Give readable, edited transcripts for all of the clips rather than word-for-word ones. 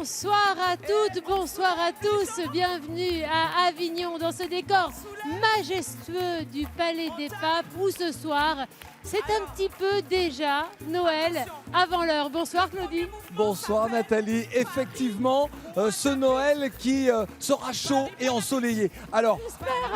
Bonsoir à toutes, bonsoir à tous, bienvenue à Avignon dans ce décor majestueux du Palais des Papes où ce soir c'est un petit peu déjà Noël avant l'heure. Bonsoir Claudie. Bonsoir Nathalie, effectivement ce Noël qui sera chaud et ensoleillé. Alors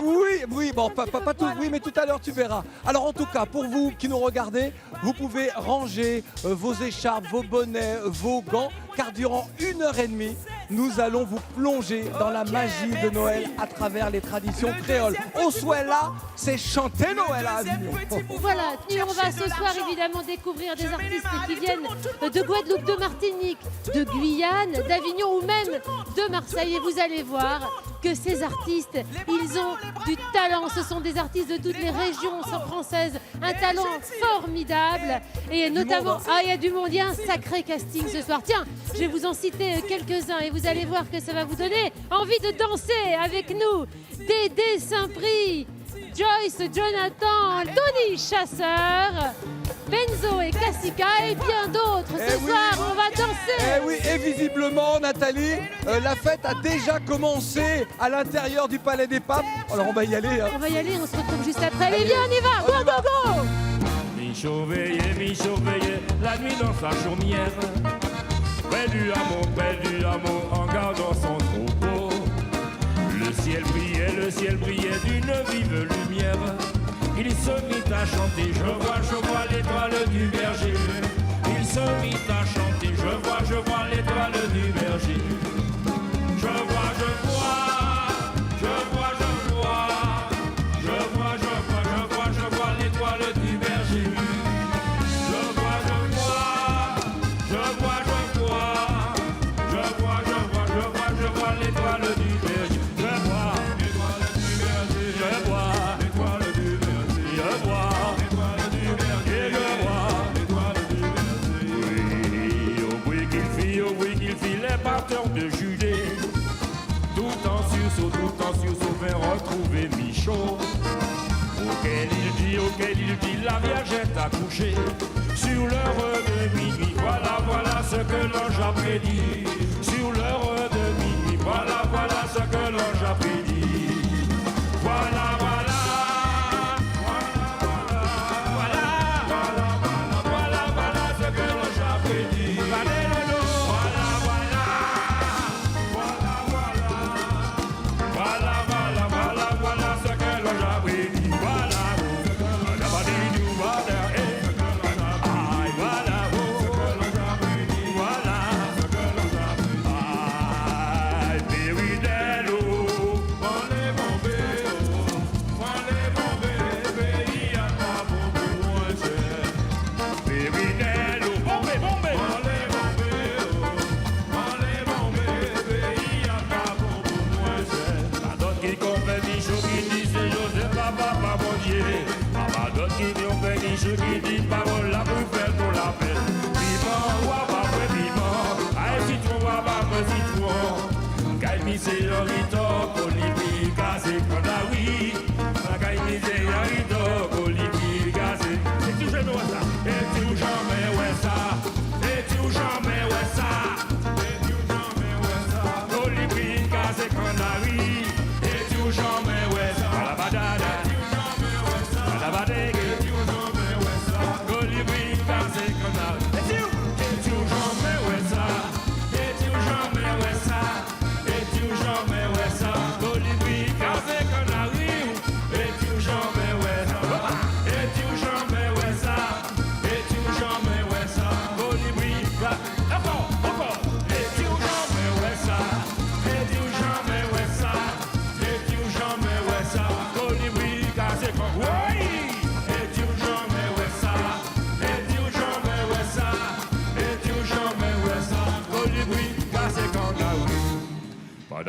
oui, bon pas tout, oui mais tout à l'heure tu verras. Alors en tout cas pour vous qui nous regardez, vous pouvez ranger vos écharpes, vos bonnets, vos gants car durant 1h30 nous allons vous plonger dans la magie de Noël à travers les traditions créoles. Au souhait là, c'est chanter Noël à Avignon. Voilà, et on va ce soir évidemment découvrir des artistes qui viennent de Guadeloupe, de Martinique, de Guyane, d'Avignon ou même de Marseille. Et vous allez voir que ces artistes, ils ont du talent. Ce sont des artistes de toutes les régions françaises, un talent formidable. Et notamment, il y a du monde, il y a un sacré casting ce soir. Tiens, je vais vous en citer quelques-uns et vous allez voir que ça va vous donner envie de danser avec nous. Dédé Saint-Prix, Joyce Jonathan, Tony Chasseur, Benzo et Cassica et bien d'autres. Ce soir, on va danser. Oui, et visiblement, Nathalie, la fête a déjà commencé à l'intérieur du Palais des Papes. Alors on va y aller. On va y aller, on se retrouve juste après. Allez, viens, on y va. Go, go, go. Michaud veillait, la nuit dans sa chaumière. Près du hameau, en gardant son troupeau. Le ciel brillait d'une vive lumière. Il se mit à chanter, je vois l'étoile du berger. Il se mit à chanter, je vois l'étoile du berger. Je vois l'étoile du berger. Je vois l'étoile du berger. De Judée, tout en sursaut, vint retrouver Michaud. Auquel il dit, la Vierge est accouchée. Sur l'heure de minuit, voilà ce que l'ange a prédit. Sur l'heure de minuit, voilà ce que l'ange a prédit. Voilà ce que l'ange a prédit. Je qui dis parole la pour faire ton l'appel. Piment, ou pas vrai piment. Aïe, citron, ou pas vrai citron. Caille, c'est le rito, colibi, cassé, condawi. Caille, c'est le rito, colibi, cassé. Et tu jamais ouais ça. Et tu jamais ouais ça. Et tu jamais ouais ça. Et tu jamais ouais ça. Colibi, cassé, condawi. Et tu jamais ouais ça. La badada. La badada.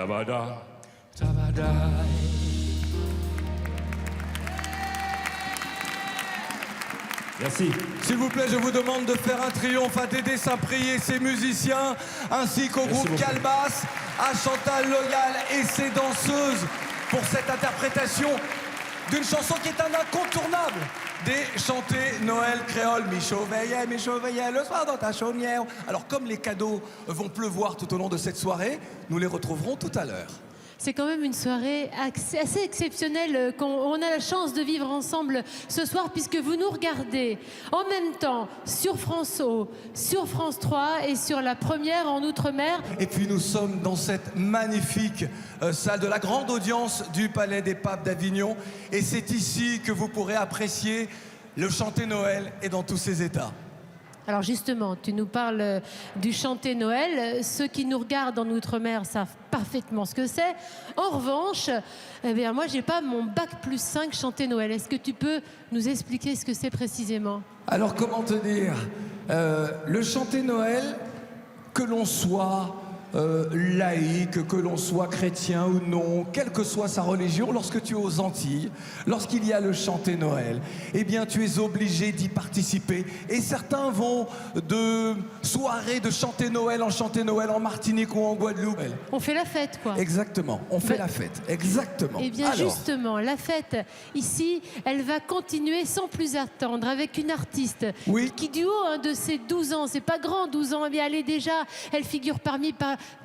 Bada, tabada. Merci. S'il vous plaît, je vous demande de faire un triomphe à Dédé Saint-Prix et ses musiciens, ainsi qu'au groupe Calbas, à Chantal Loyal et ses danseuses pour cette interprétation d'une chanson qui est un incontournable des chantés Noël créole. Michaud veillait le soir dans ta chaumière. Alors comme les cadeaux vont pleuvoir tout au long de cette soirée, nous les retrouverons tout à l'heure. C'est quand même une soirée assez exceptionnelle qu'on a la chance de vivre ensemble ce soir, puisque vous nous regardez en même temps sur France O, sur France 3 et sur la première en Outre-mer. Et puis nous sommes dans cette magnifique salle de la grande audience du Palais des Papes d'Avignon. Et c'est ici que vous pourrez apprécier le chanté Noël et dans tous ses états. Alors justement, tu nous parles du chanté Noël. Ceux qui nous regardent en Outre-mer savent parfaitement ce que c'est. En revanche, eh bien, moi, j'ai pas mon bac+5 chanté Noël. Est-ce que tu peux nous expliquer ce que c'est précisément? Alors comment te dire, le chanté Noël, que l'on soit laïque, que l'on soit chrétien ou non, quelle que soit sa religion, lorsque tu es aux Antilles, lorsqu'il y a le chanté Noël, eh bien tu es obligé d'y participer. Et certains vont de soirée de chanté Noël en Martinique ou en Guadeloupe. On fait la fête, quoi. Exactement, on fait la fête, exactement. Eh bien alors, justement, la fête, ici, elle va continuer sans plus attendre avec une artiste qui du haut de ses 12 ans, c'est pas grand 12 ans, mais elle figure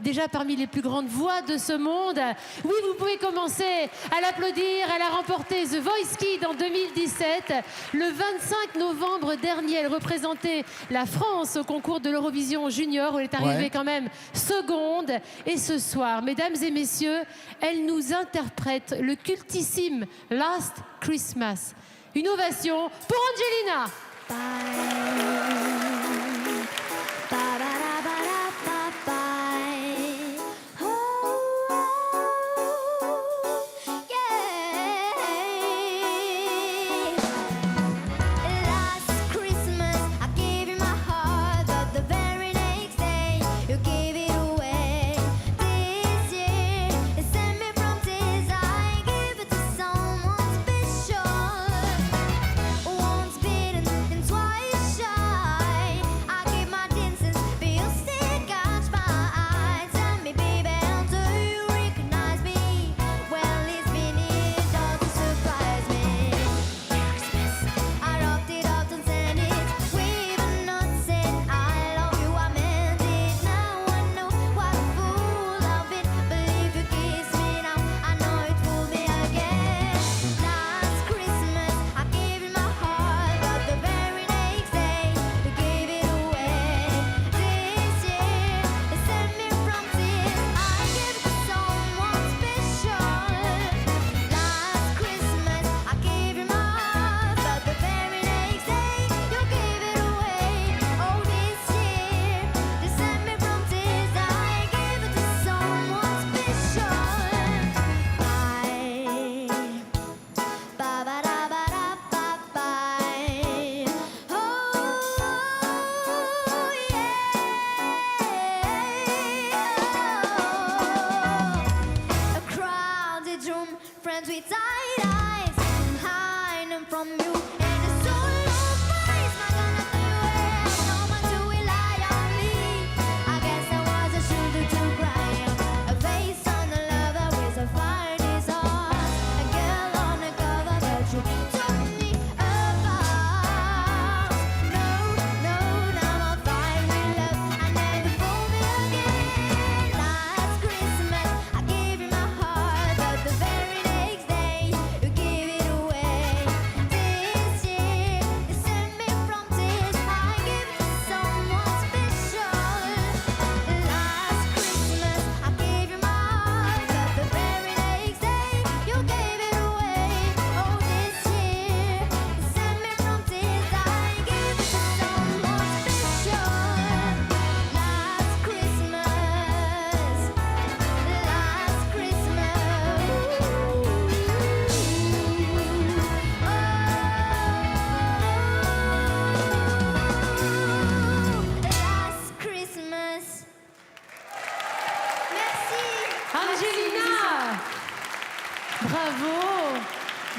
déjà parmi les plus grandes voix de ce monde. Oui, vous pouvez commencer à l'applaudir. Elle a remporté The Voice Kids en 2017. Le 25 novembre dernier, elle représentait la France au concours de l'Eurovision Junior, où elle est arrivée quand même seconde. Et ce soir, mesdames et messieurs, elle nous interprète le cultissime Last Christmas. Une ovation pour Angelina.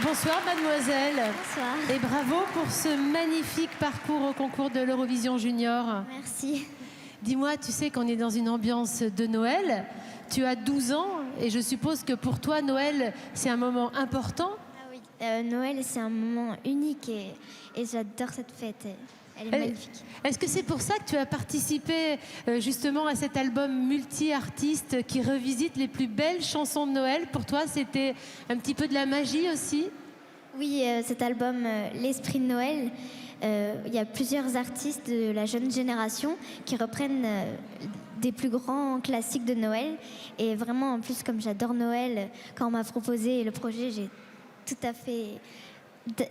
Bonsoir mademoiselle. Bonsoir. Et bravo pour ce magnifique parcours au concours de l'Eurovision Junior. Merci. Dis-moi, tu sais qu'on est dans une ambiance de Noël. Tu as 12 ans et je suppose que pour toi, Noël, c'est un moment important. Ah oui. Noël, c'est un moment unique et j'adore cette fête. Elle est magnifique. Est-ce que c'est pour ça que tu as participé justement à cet album multi-artistes qui revisite les plus belles chansons de Noël? Pour toi, c'était un petit peu de la magie aussi? Oui, cet album L'Esprit de Noël, il y a plusieurs artistes de la jeune génération qui reprennent des plus grands classiques de Noël. Et vraiment, en plus, comme j'adore Noël, quand on m'a proposé le projet, j'ai tout à fait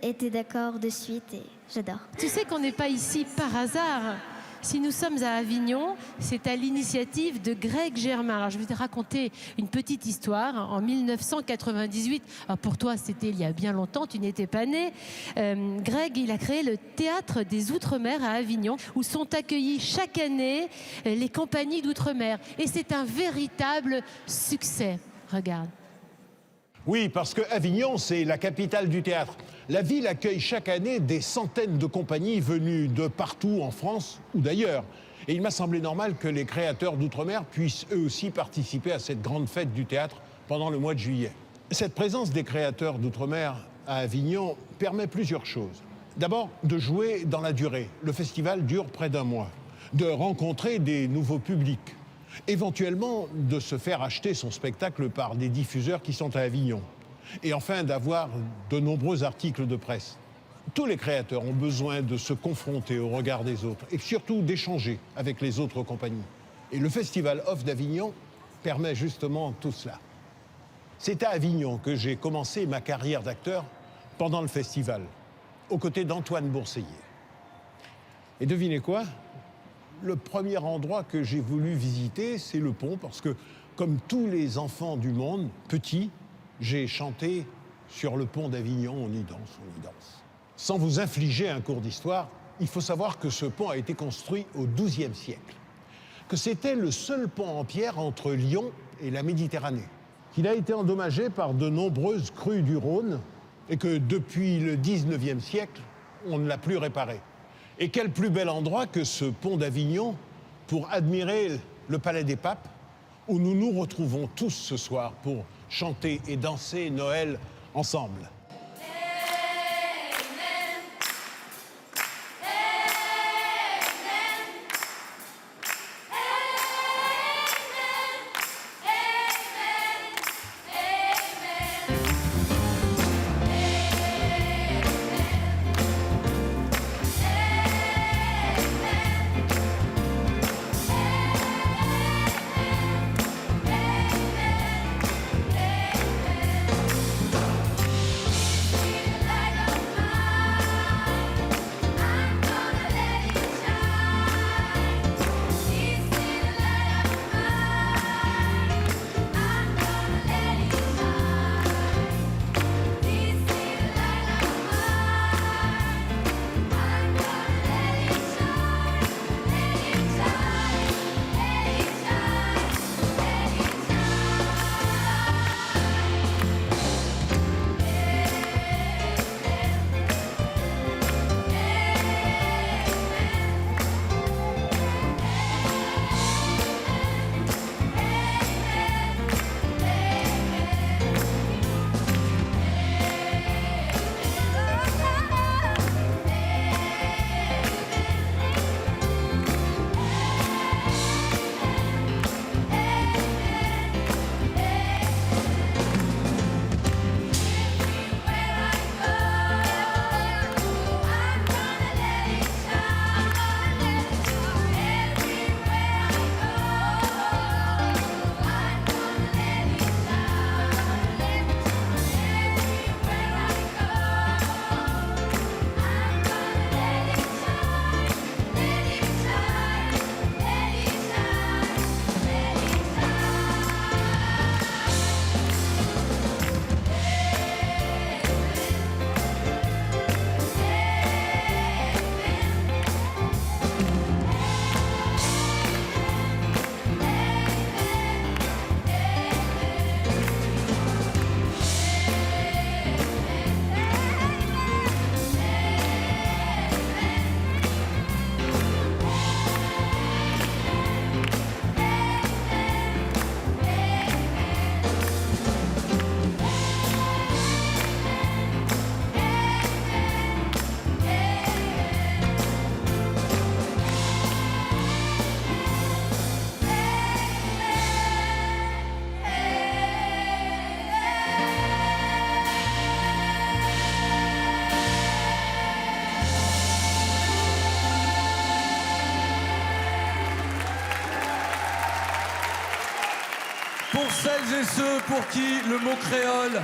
été d'accord de suite et j'adore. Tu sais qu'on n'est pas ici par hasard. Si nous sommes à Avignon, c'est à l'initiative de Greg Germain. Alors, je vais te raconter une petite histoire. En 1998, alors pour toi, c'était il y a bien longtemps, tu n'étais pas né. Greg, il a créé le Théâtre des Outre-mer à Avignon, où sont accueillies chaque année les compagnies d'outre-mer. Et c'est un véritable succès. Regarde. Oui, parce que Avignon, c'est la capitale du théâtre. La ville accueille chaque année des centaines de compagnies venues de partout en France ou d'ailleurs. Et il m'a semblé normal que les créateurs d'outre-mer puissent eux aussi participer à cette grande fête du théâtre pendant le mois de juillet. Cette présence des créateurs d'outre-mer à Avignon permet plusieurs choses. D'abord, de jouer dans la durée. Le festival dure près d'un mois. De rencontrer des nouveaux publics. Éventuellement, de se faire acheter son spectacle par des diffuseurs qui sont à Avignon. Et enfin, d'avoir de nombreux articles de presse. Tous les créateurs ont besoin de se confronter au regard des autres et surtout d'échanger avec les autres compagnies. Et le Festival Off d'Avignon permet justement tout cela. C'est à Avignon que j'ai commencé ma carrière d'acteur pendant le festival, aux côtés d'Antoine Bourseiller. Et devinez quoi ? Le premier endroit que j'ai voulu visiter, c'est le pont, parce que, comme tous les enfants du monde, petit, j'ai chanté sur le pont d'Avignon, on y danse, on y danse. Sans vous infliger un cours d'histoire, il faut savoir que ce pont a été construit au XIIe siècle, que c'était le seul pont en pierre entre Lyon et la Méditerranée, qu'il a été endommagé par de nombreuses crues du Rhône et que depuis le XIXe siècle, on ne l'a plus réparé. Et quel plus bel endroit que ce pont d'Avignon pour admirer le Palais des Papes, où nous nous retrouvons tous ce soir pour chanter et danser Noël ensemble. Pour celles et ceux pour qui le mot créole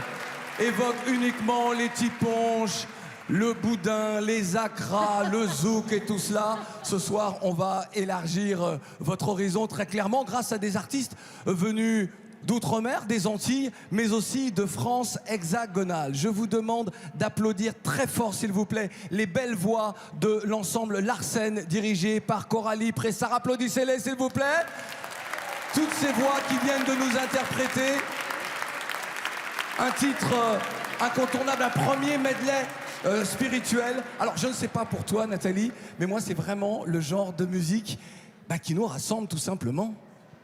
évoque uniquement les tiponches, le boudin, les acras, le zouk et tout cela, ce soir, on va élargir votre horizon très clairement grâce à des artistes venus d'outre-mer, des Antilles, mais aussi de France hexagonale. Je vous demande d'applaudir très fort, s'il vous plaît, les belles voix de l'ensemble Larsen, dirigé par Coralie Pressard. Applaudissez-les, s'il vous plaît. Toutes ces voix qui viennent de nous interpréter un titre incontournable, un premier medley spirituel. Alors, je ne sais pas pour toi, Nathalie, mais moi, c'est vraiment le genre de musique qui nous rassemble, tout simplement.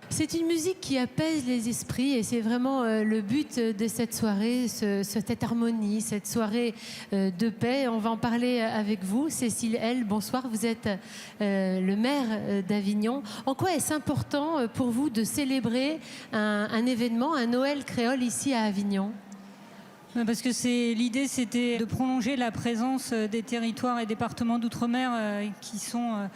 C'est une musique qui apaise les esprits et c'est vraiment le but de cette soirée, cette harmonie, cette soirée de paix. On va en parler avec vous. Cécile L, bonsoir. Vous êtes le maire d'Avignon. En quoi est-ce important pour vous de célébrer un événement, un Noël créole ici à Avignon ? Parce que l'idée, c'était de prolonger la présence des territoires et départements d'outre-mer qui sont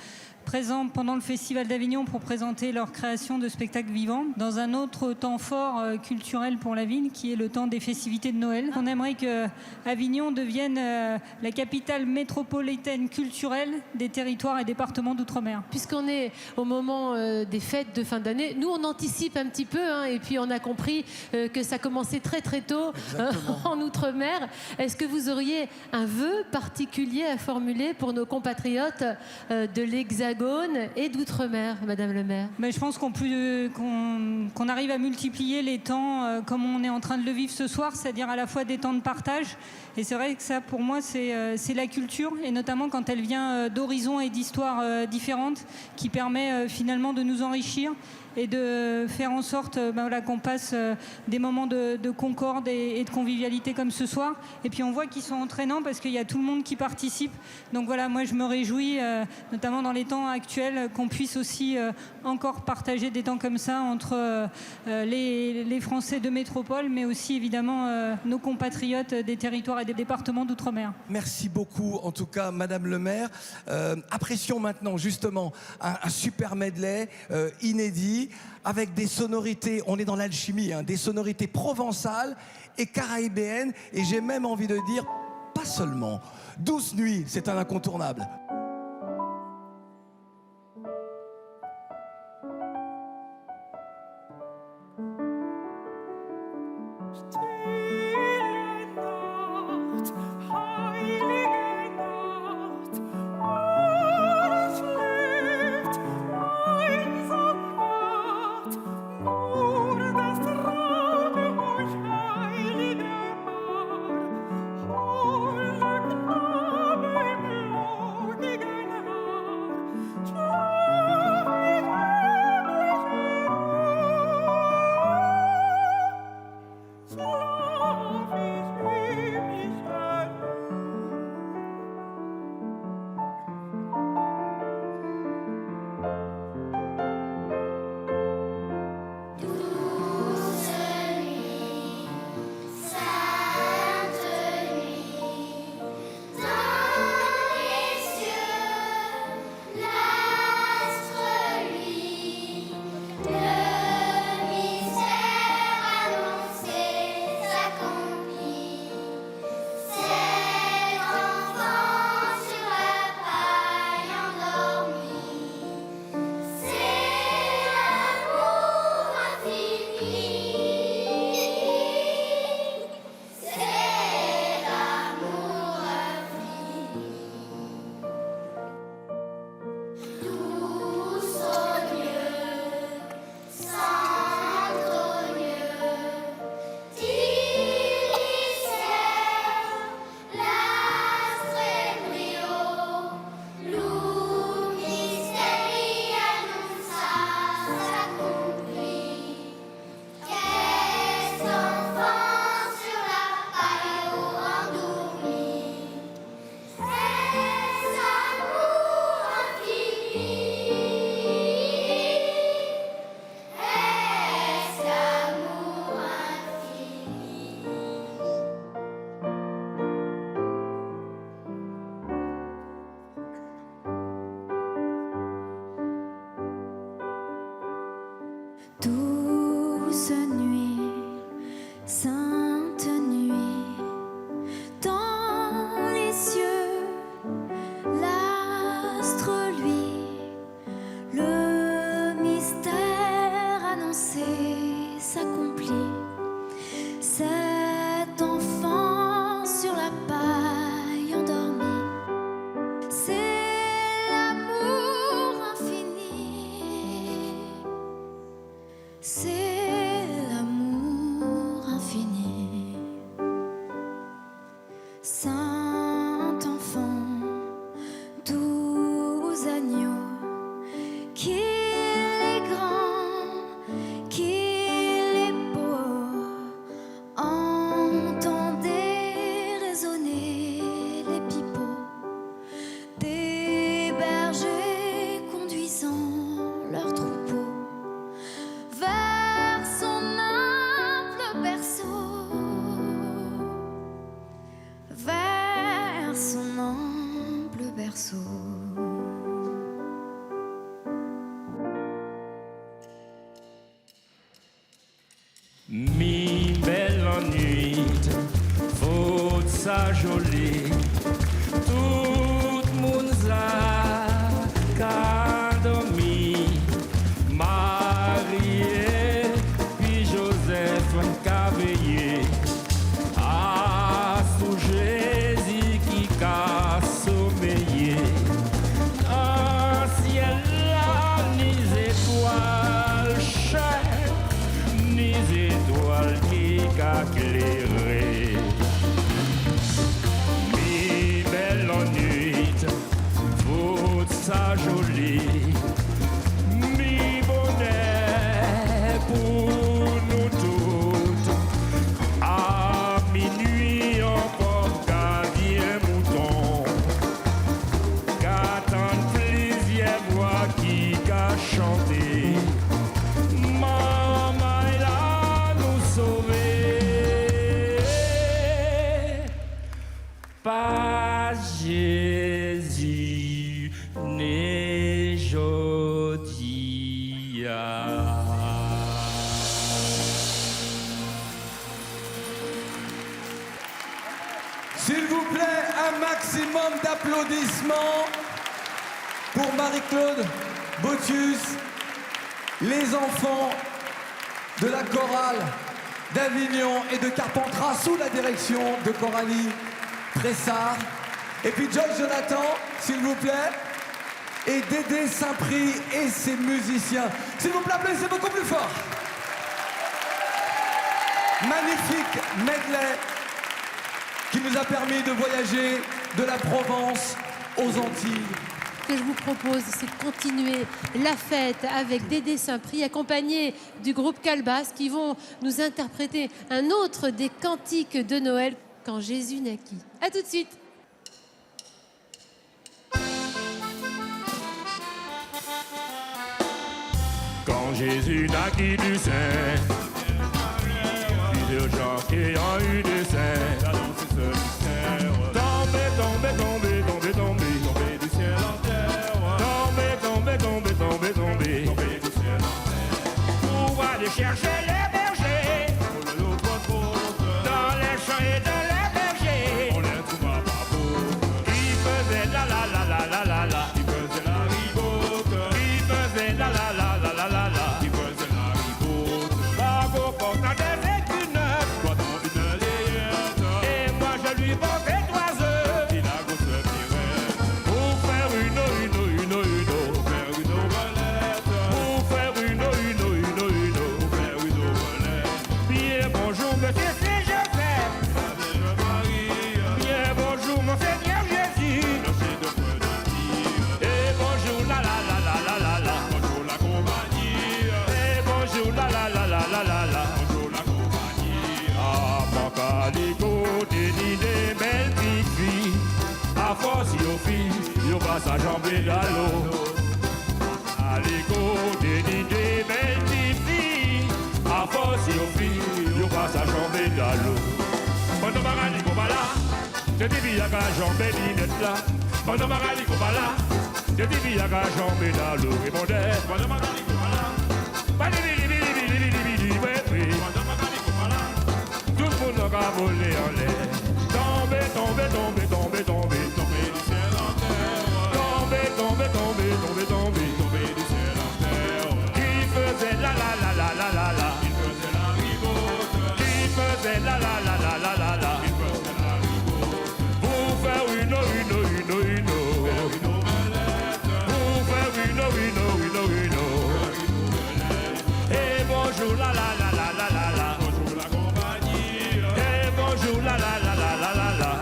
présents pendant le Festival d'Avignon pour présenter leur création de spectacles vivants dans un autre temps fort culturel pour la ville qui est le temps des festivités de Noël. On aimerait que Avignon devienne la capitale métropolitaine culturelle des territoires et départements d'outre-mer. Puisqu'on est au moment des fêtes de fin d'année, nous on anticipe un petit peu et puis on a compris que ça commençait très très tôt en outre-mer. Est-ce que vous auriez un vœu particulier à formuler pour nos compatriotes de l'Hexagone et d'outre-mer, Madame le maire? Je pense qu'on arrive à multiplier les temps comme on est en train de le vivre ce soir, c'est-à-dire à la fois des temps de partage. Et c'est vrai que ça, pour moi, c'est la culture, et notamment quand elle vient d'horizons et d'histoires différentes, qui permet finalement de nous enrichir et de faire en sorte qu'on passe des moments de concorde et de convivialité comme ce soir. Et puis on voit qu'ils sont entraînants parce qu'il y a tout le monde qui participe. Donc voilà, moi je me réjouis, notamment dans les temps actuels, qu'on puisse aussi encore partager des temps comme ça entre les Français de métropole, mais aussi évidemment nos compatriotes des territoires et des départements d'outre-mer. Merci beaucoup, en tout cas, Madame le maire. Apprécions maintenant, justement, un super medley inédit, avec des sonorités, on est dans l'alchimie, des sonorités provençales et caribéennes, et j'ai même envie de dire, pas seulement. Douce nuit, c'est un incontournable. douce nuit, sainte nuit, dans les cieux, l'astre lui, le mystère annoncé s'accomplit. Cet enfant sur la paille endormi, c'est l'amour infini. C'est l'amour infini. Saint enfant, doux agneau, qu'il est grand, qu'il est beau, entendez résonner les pipeaux des bergers conduisant leurs troupeaux vers son humble berceau, vers son humble berceau. Mi belle nuit, faute sa jolie, tout moun a qu'a dormi, Marie puis Joseph qu'a veillé, à sous Jésus qui qu'a sommeillé, dans ciel là ni étoiles chères, ni étoiles qui qu'a éclairé. Mi belle nuit, toute sa jolie, mi bonnet pour nous toutes. À minuit encore gardien mouton, qu'attendent plusieurs voix qui qu'a chanté. Maman est là nous sauver. Pas Jésus né jodia. S'il vous plaît, un maximum d'applaudissements pour Marie-Claude Botius, les enfants de la chorale d'Avignon et de Carpentras sous la direction de Coralie Tressard. Et puis Georges Jonathan, s'il vous plaît, et Dédé Saint-Prix et ses musiciens. S'il vous plaît, applaudissez beaucoup plus fort. Magnifique medley qui nous a permis de voyager de la Provence aux Antilles. Ce que je vous propose, c'est de continuer la fête avec Dédé Saint-Prix, accompagné du groupe Calbas, qui vont nous interpréter un autre des cantiques de Noël, Quand Jésus naquit. À tout de suite. Quand Jésus naquit du sein, plusieurs gens qui ont eu des seins. Tombé, tombé, tombé, tombé, tombé, tombé du ciel en terre. Tombé, tombé, tombé, tombé, tombé, tombé du ciel en terre. Pour aller chercher les bergers, dans les champs et dans les bergers, on les trouva pas beaux. Ils faisaient la la la la la la la, ils faisaient la ribote, ils faisaient la la la la la la la, ils faisaient la ribote. Bravo portant des écus neufs, toi dans une layette, et moi je lui portais 3 œufs. Il a grosse pirette, pour faire une, pour faire une omelette, pour faire une, pour faire une omelette. Bien bonjour monsieur c'est Joseph, bien bonjour mon Seigneur Jésus, et bonjour la la la la la la la, bonjour la compagnie, et bonjour la la la la la la la, bonjour la compagnie. Ah mon calico, des belles petites filles, à force yo filles, yo passe à jamber dans l'eau. Calico, des belles petites filles, à force yo filles, yo passe à jamber dans l'eau. Pendant ma calico pas là, je dis bien qu'à jamber l'inette là. Pendant ma calico pas là, je dis bien qu'à jamber dans l'eau. Répondez, pendant ma calico pas là, pas de bili bili bili bili bili. la la la. Il faisait la ribote. Il faisait la la la la la la la. Il faisait la ribote. Pour faire une pour faire une et bonjour la la la la la la la. Bonjour la compagnie. Et bonjour la la la la la la la.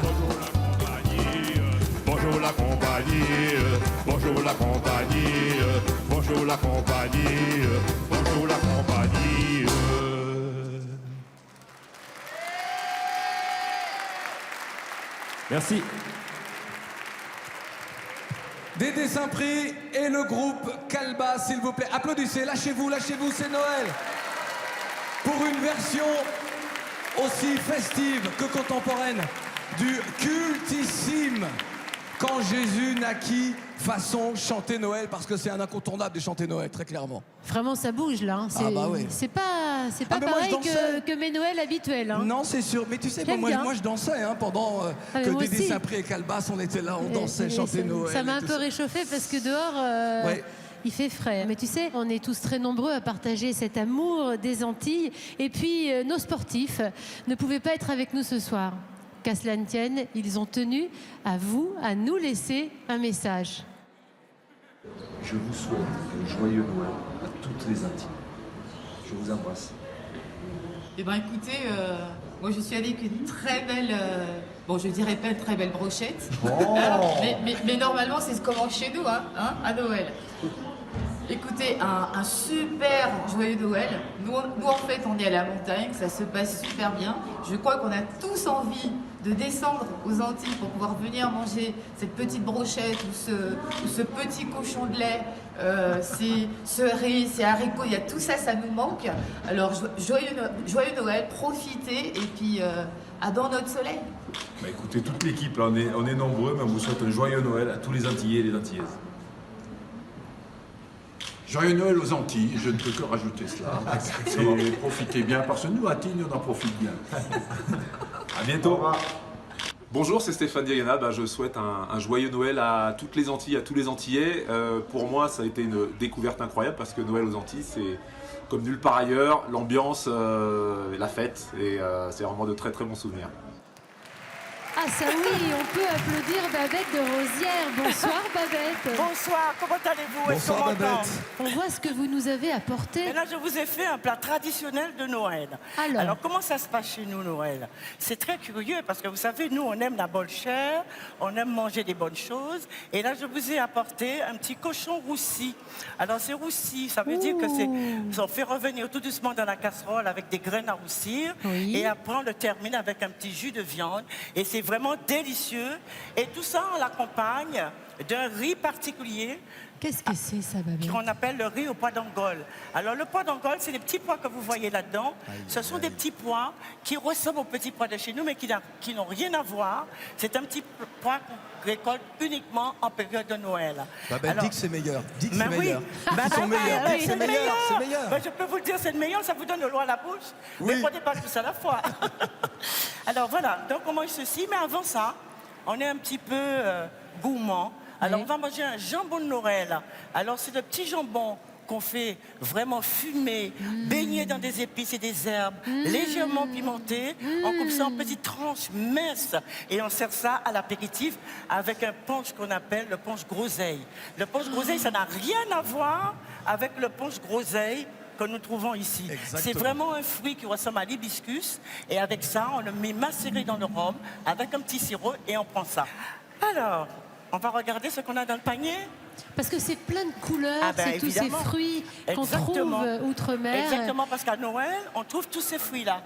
Bonjour la compagnie. Bonjour la compagnie. Bonjour la compagnie. Bonjour la compagnie. Bonjour la compagnie. Merci. Dédé Saint-Prix et le groupe Kalba, s'il vous plaît. Applaudissez, lâchez-vous, c'est Noël. Pour une version aussi festive que contemporaine du cultissime Quand Jésus naquit, façon chanter Noël, parce que c'est un incontournable de chanter Noël, très clairement. Vraiment, ça bouge là. Hein. Ah bah oui. C'est pas mais moi, pareil je dansais. que mes Noëls habituels. Hein. Non, c'est sûr. Mais tu sais, moi je dansais hein, pendant que moi Dédé aussi. Saint-Prix et Calbas, on était là, on dansait, chantait Noël. Ça m'a un et tout peu réchauffé parce que dehors, Ouais. il fait frais. Mais tu sais, on est tous très nombreux à partager cet amour des Antilles. Et puis, nos sportifs ne pouvaient pas être avec nous ce soir. Qu'à cela ne tienne, ils ont tenu à nous laisser un message. Je vous souhaite un joyeux Noël à toutes les Antilles. Je vous embrasse. Eh bien écoutez, moi je suis avec une très belle, bon je dirais pas une très belle brochette, mais normalement c'est ce qu'on mange chez nous, hein, à Noël. Écoutez, un super joyeux Noël. Nous en fait on est à la montagne, ça se passe super bien. Je crois qu'on a tous envie de descendre aux Antilles pour pouvoir venir manger cette petite brochette ou ce petit cochon de lait, ces cerises, ces haricots, il y a tout ça, ça nous manque. Alors joyeux Noël, profitez et puis dans notre soleil. Bah écoutez, toute l'équipe, là, on est nombreux, mais on vous souhaite un joyeux Noël à tous les Antillais et les Antillaises. Joyeux Noël aux Antilles, je ne peux que rajouter cela. Et profitez bien, parce que nous, à Tignes, on en profite bien. À bientôt. Bonjour, c'est Stéphane Diagana. Je souhaite un joyeux Noël à toutes les Antilles, à tous les Antillais. Pour moi, ça a été une découverte incroyable parce que Noël aux Antilles, c'est comme nulle part ailleurs, l'ambiance, la fête, et c'est vraiment de très très bons souvenirs. Ah ça oui, on peut applaudir Babette de Rosière. Bonsoir Babette. Bonsoir, comment allez-vous? Bonsoir Babette. On voit ce que vous nous avez apporté. Et là, je vous ai fait un plat traditionnel de Noël. Alors comment ça se passe chez nous, Noël? C'est très curieux parce que vous savez, nous, on aime la bonne chair, on aime manger des bonnes choses. Et là, je vous ai apporté un petit cochon roussi. Alors, c'est roussi, ça veut dire que on fait revenir tout doucement dans la casserole avec des graines à roussir. Oui. Et après, on le termine avec un petit jus de viande. Et c'est vraiment délicieux. Et tout ça, on l'accompagne d'un riz particulier. Qu'est-ce que c'est ça, Babette? Qu'on appelle le riz au pois d'Angole. Alors le pois d'Angole, c'est les petits pois que vous voyez là-dedans. Ce sont des petits pois qui ressemblent aux petits pois de chez nous, mais qui n'ont rien à voir. C'est un petit pois qu'on récolte uniquement en période de Noël. Babette, dis que c'est meilleur. Dis que c'est oui. meilleur. Ils sont meilleurs. Dis que c'est meilleur. C'est meilleur. Je peux vous le dire, c'est le meilleur, ça vous donne l'eau à la bouche. Oui. Ne prenez pas tout ça à la fois. Alors voilà, donc on mange ceci, mais avant ça, on est un petit peu gourmand. Alors, on va manger un jambon de Noël. Alors, c'est le petit jambon qu'on fait vraiment fumer, baigner dans des épices et des herbes, légèrement pimenté. On coupe ça en petites tranches minces et on sert ça à l'apéritif avec un punch qu'on appelle le punch groseille. Le punch groseille, ça n'a rien à voir avec le punch groseille que nous trouvons ici. C'est vraiment un fruit qui ressemble à l'hibiscus. Et avec ça, on le met macéré dans le rhum avec un petit sirop et on prend ça. Alors, on va regarder ce qu'on a dans le panier. Parce que c'est plein de couleurs, c'est tous ces fruits qu'on trouve outre-mer. Exactement, parce qu'à Noël, on trouve tous ces fruits-là.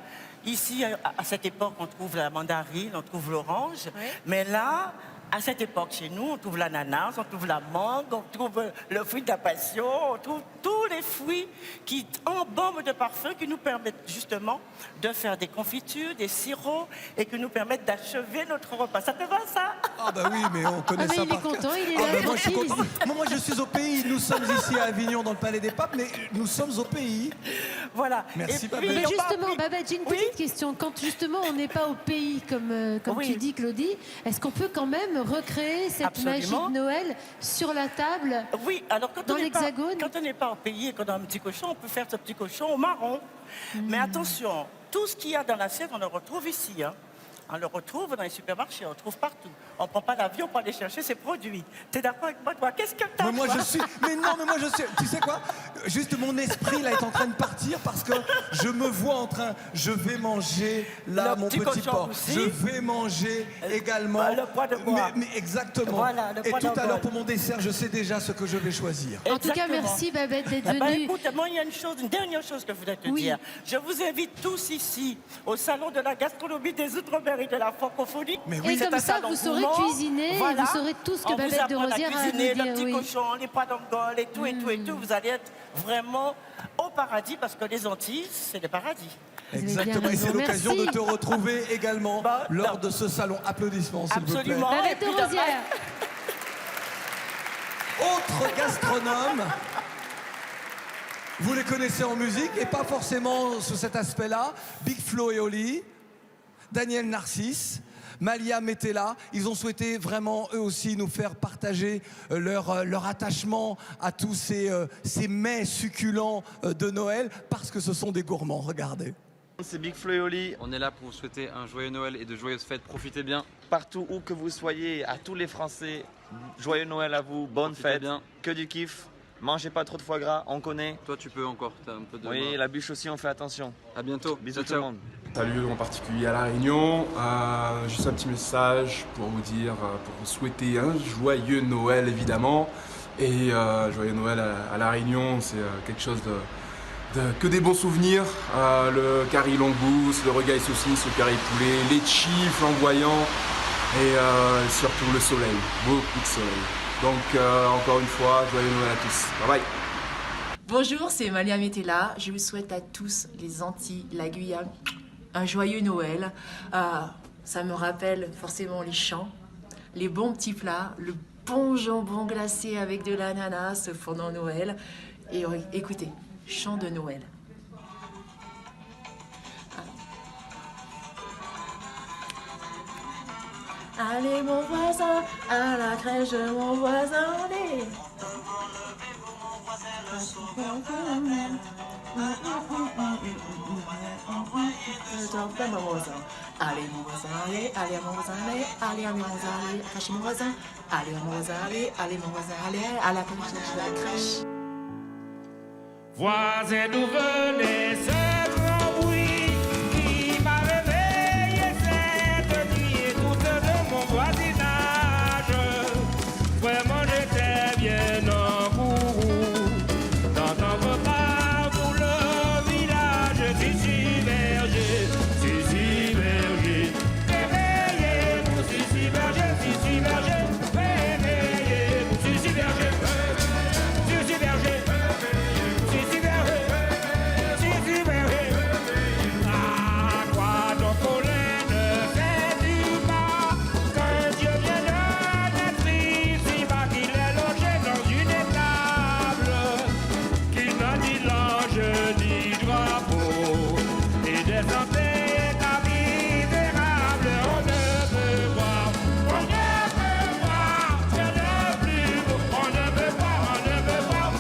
Ici, à cette époque, on trouve la mandarine, on trouve l'orange. Oui. Mais là, à cette époque, chez nous, on trouve l'ananas, on trouve la mangue, on trouve le fruit de la passion, on trouve tous les fruits qui embaument de parfum, qui nous permettent justement de faire des confitures, des sirops et qui nous permettent d'achever notre repas. Ça te va, ça? Ah bah oui, mais on connaît ça il est content, il est bah, là. moi, je suis content. Moi, je suis au pays. Nous sommes ici à Avignon, dans le Palais des Papes, mais nous sommes au pays. Voilà. Merci, Et puis, Babette. Mais on va justement, appeler- Babette, j'ai une Oui. petite question. Quand justement on n'est pas au pays, comme Oui. tu dis, Claudie, est-ce qu'on peut quand même recréer cette Absolument. magie de Noël sur la table? Oui, alors Dans l'Hexagone? quand on n'est pas au pays et qu'on a un petit cochon, on peut faire ce petit cochon au marron. Mais attention, tout ce qu'il y a dans l'assiette, on le retrouve ici. Hein. On le retrouve dans les supermarchés, on le trouve partout. On ne prend pas l'avion pour aller chercher ces produits. Tu es d'accord avec moi, toi? Qu'est-ce que t'as? Mais moi toi je suis. Mais non, mais moi je suis. Tu sais quoi? Juste mon esprit là est en train de partir parce que je me vois en train. Je vais manger là Le mon petit petit cochon porc. aussi. Je vais manger également. Le pois de bois. Mais exactement. Voilà, le Et pois tout à d'Angole. l'heure pour mon dessert, je sais déjà ce que je vais choisir. En tout cas, Exactement. merci Babette d'être Eh ben, venue. écoute, moi, il y a une dernière chose que je voudrais te dire. Je vous invite tous ici au salon de la gastronomie des Outre-mer et de la francophonie. Mais Et C'est comme un ça, salon vous saurez gourmand. cuisiner, et vous saurez tout ce que On vous Babette de apprend à Rosière a à nous cuisiner, dire. le petit Oui. cochon, les pois d'Angole et tout, et tout, et tout. Vous allez être vraiment au paradis parce que les Antilles, c'est le paradis. Exactement. Et c'est raison. l'occasion de Merci. te retrouver également Bah, lors non. de ce salon. Applaudissements, s'il vous plaît. Absolument. Babette Et puis, de Rosière. Autre gastronome. Vous les connaissez en musique et pas forcément sous cet aspect-là. Big Flo et Oli, Daniel Narcisse, Malia Metella, ils ont souhaité vraiment eux aussi nous faire partager leur attachement à tous ces mets succulents de Noël parce que ce sont des gourmands, regardez. C'est Big Flo et Oli. On est là pour vous souhaiter un joyeux Noël et de joyeuses fêtes. Profitez bien. Partout où que vous soyez, à tous les Français, joyeux Noël à vous, bonne Profitez fête, bien. que du kiff. Mangez pas trop de foie gras, on connaît. Toi, tu peux encore. T'as un peu de. Oui, la bûche aussi, on fait attention. À bientôt. Bisous Ciao, tout le ciao. monde. Salut en particulier à La Réunion. Juste un petit message pour vous dire, pour vous souhaiter un joyeux Noël évidemment. Et joyeux Noël à La Réunion, c'est quelque chose que des bons souvenirs. Le curry longbous, le regaille saucisse, le curry poulet, les chi flamboyants et surtout le soleil, beaucoup de soleil. Donc encore une fois, joyeux Noël à tous. Bye bye. Bonjour, c'est Malia Metella. Je vous souhaite à tous les Antilles, la Guyane, un joyeux Noël. Ça me rappelle forcément les chants, les bons petits plats, le bon jambon glacé avec de l'ananas pendant Noël. Et écoutez, chant de Noël. Allez mon voisin, à la crèche mon voisin, allez. Allez mon voisin, allez, allez mon voisin, allez, allez mon voisin, allez, crèche mon voisin, allez mon voisin, allez mon voisin, allez, à la crèche. Voisin, d'où venez ce grand bruit qui m'a réveillé cette nuit et toute de mon voisinage. Vraiment, j'étais bien en courroux d'entendre partout le village. Sissi berger, réveillez-vous, Sissi berger, réveillez-vous, Sissi berger, Sissi berger. À quoi donc on ne fait du mal quand Dieu vient de naître ici-bas, qu'il est logé dans une étable, qu'il n'a ni l'ange ni drapeau, et des santés misérable. On ne peut voir, rien de plus beau. On ne peut voir, on ne peut voir,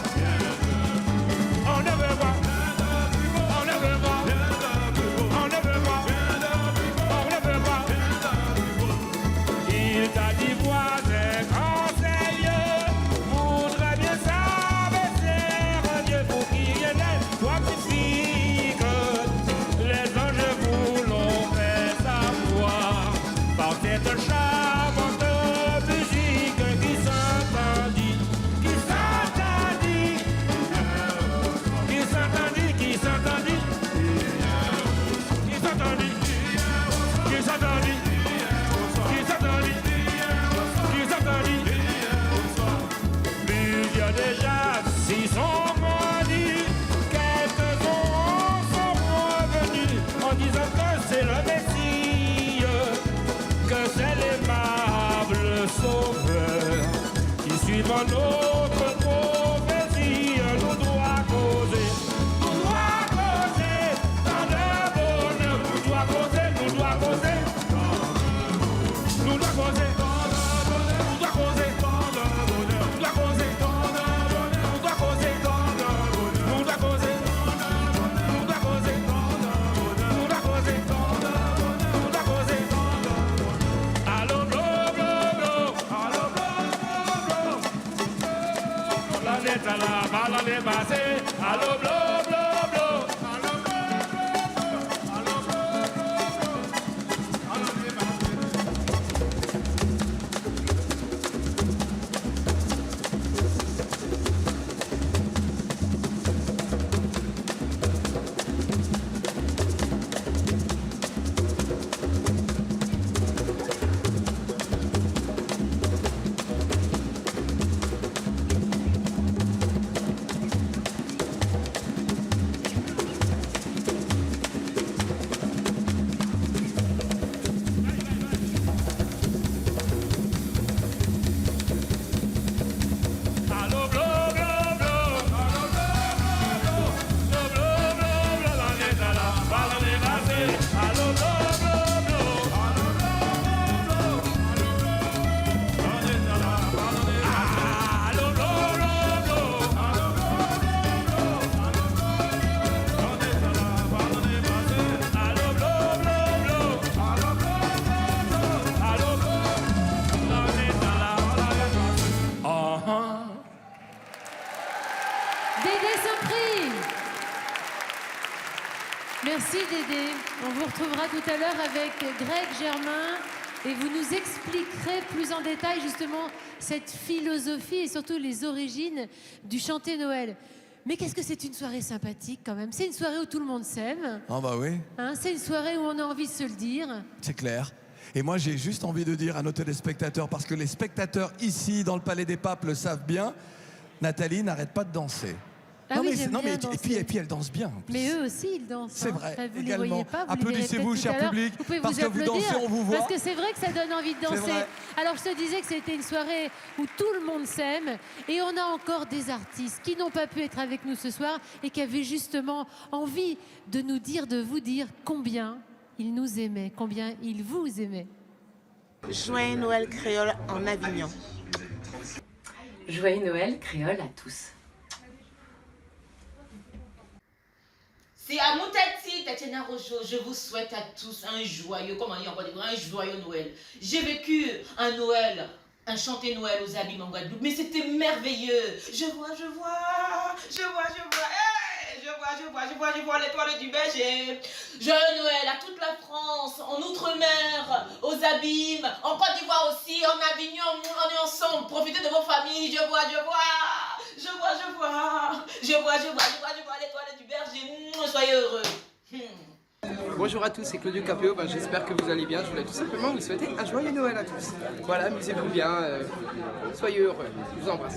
on ne peut voir. On ne veut voir, on ne veut voir, on ne veut voir. Il t'a dit voisin, conseilleux, voudrait bien s'abaisser Dieu pour qu'il y ait toi magnifique. Les anges vous l'ont fait savoir par cette charmante musique qui s'entendit, qui s'entendit. Qui s'entendit, qui s'entendit, qui s'entendit, qui s'entendit, qui s'entendit, qui s'entendit. Plusieurs déjà s'y sont rendus, quelques-uns sont revenus en disant que c'est le Messie, que c'est l'aimable Sauveur qui suivant notre prophétie nous doit causer. ballon est passé, allô, blo, blo, blo. Dédé Saint-Prix. Merci Dédé. On vous retrouvera tout à l'heure avec Greg Germain et vous nous expliquerez plus en détail justement cette philosophie et surtout les origines du chanter Noël. Mais qu'est-ce que c'est une soirée sympathique quand même? C'est une soirée où tout le monde s'aime. Ah bah oui. Hein, c'est une soirée où on a envie de se le dire. C'est clair. Et moi, j'ai juste envie de dire à nos téléspectateurs, parce que les spectateurs ici, dans le Palais des Papes, le savent bien, Nathalie n'arrête pas de danser. Ah oui, j'aime bien danser. Et puis elle danse bien. Mais eux aussi, ils dansent. C'est vrai, Enfin, vous également. les voyez pas, vous Applaudissez-vous, les verrez peut-être cher tout à l'heure. public, Vous pouvez parce vous que vous applaudir, dansez, on vous voit. Parce que c'est vrai que ça donne envie de danser. vrai. Alors, je te disais que c'était une soirée où tout le monde s'aime. Et on a encore des artistes qui n'ont pas pu être avec nous ce soir et qui avaient justement envie de nous dire, de vous dire combien ils nous aimaient, combien ils vous aimaient. Joyeux Noël créole en Avignon. Joyeux Noël créole à tous. C'est à mon tati, Tatiana Rojo, je vous souhaite à tous un joyeux, comment dire encore, un joyeux Noël. J'ai vécu un Noël, un chanté Noël aux Abîmes en Guadeloupe, mais c'était merveilleux. Je vois, hey, je vois l'étoile du berger. Joyeux Noël à toute la France, en Outre-mer, aux Abîmes, en Côte d'Ivoire aussi, en Avignon, on est ensemble. Profitez de vos familles, je vois l'étoile du berger. Soyez heureux. Bonjour à tous, c'est Claudio Capéo, j'espère que vous allez bien. Je voulais tout simplement vous souhaiter un joyeux Noël à tous. Voilà, amusez-vous bien, soyez heureux, je vous embrasse.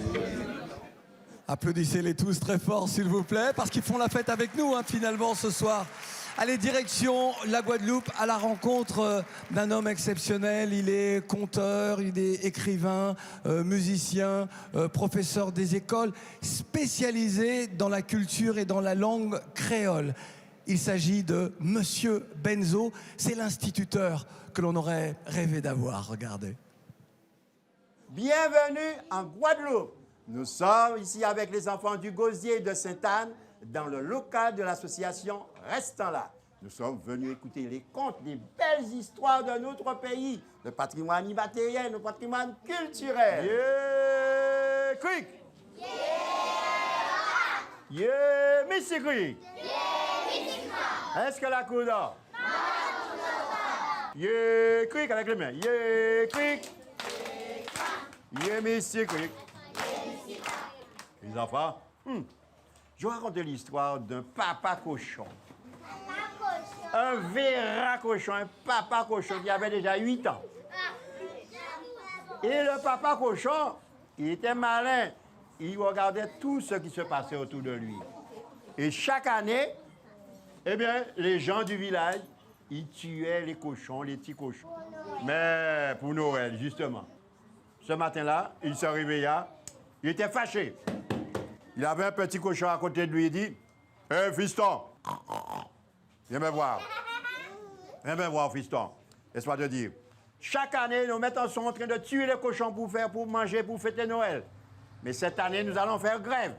Applaudissez-les tous très fort, s'il vous plaît, parce qu'ils font la fête avec nous, hein, finalement, ce soir. Allez, direction la Guadeloupe, à la rencontre d'un homme exceptionnel. Il est conteur, il est écrivain, musicien, professeur des écoles, spécialisé dans la culture et dans la langue créole. Il s'agit de Monsieur Benzo. C'est l'instituteur que l'on aurait rêvé d'avoir. Regardez. Bienvenue en Guadeloupe. Nous sommes ici avec les enfants du Gosier de Sainte-Anne dans le local de l'association Restant là. Nous sommes venus écouter les contes, les belles histoires de notre pays, le patrimoine immatériel, le patrimoine culturel. Yeah, Quick! Yeah, Missy Quick! Est-ce que la couleur? Yeah, Quick avec les mains. Yeah, Quick! Yeah, Missy Quick! Les enfants, je vais raconter l'histoire d'un papa cochon. Un vrai cochon, un papa cochon qui avait déjà 8 ans. Et le papa cochon, il était malin. Il regardait tout ce qui se passait autour de lui. Et chaque année, eh bien, les gens du village, ils tuaient les cochons, les petits cochons. Mais pour Noël, justement, ce matin-là, il se réveilla, il était fâché. Il avait un petit cochon à côté de lui, il dit « Hé, fiston, viens me voir. Viens me voir, fiston. Laisse-moi te dire. Chaque année, nos maîtres sont en train de tuer les cochons pour manger, pour fêter Noël. Mais cette année, nous allons faire grève.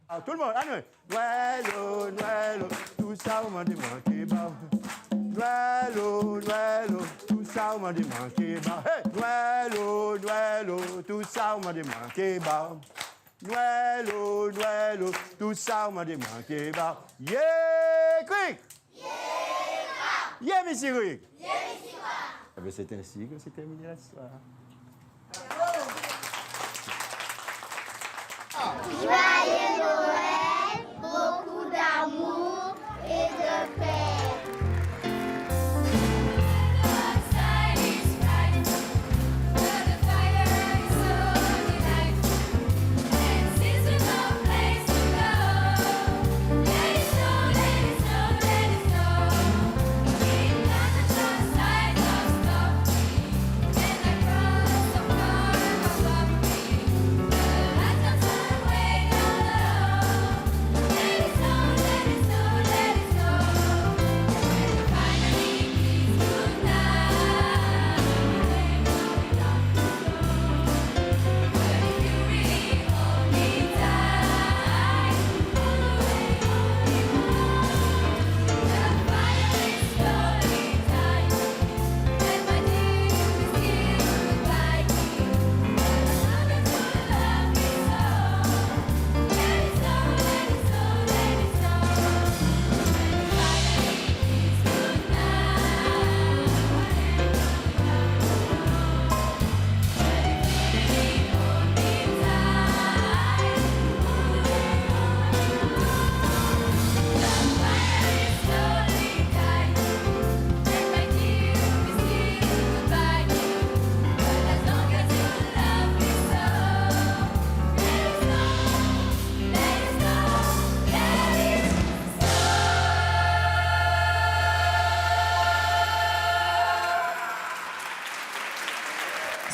Alors, tout le monde, allez. Noël, Noël, tout ça, on m'a demandé. Noël, tout ça, on m'a demandé. Hey, Noël, tout ça, on m'a demandé. Noël, oh, Noël, oh, tout ça, on m'a démanqué, bah. Yeah, quick! Yeah, Missy Quick! Yeah, Missy Quick! Eh bien, c'est ainsi que s'est terminé la soirée. Joyeux Noël, beaucoup d'amour et de paix.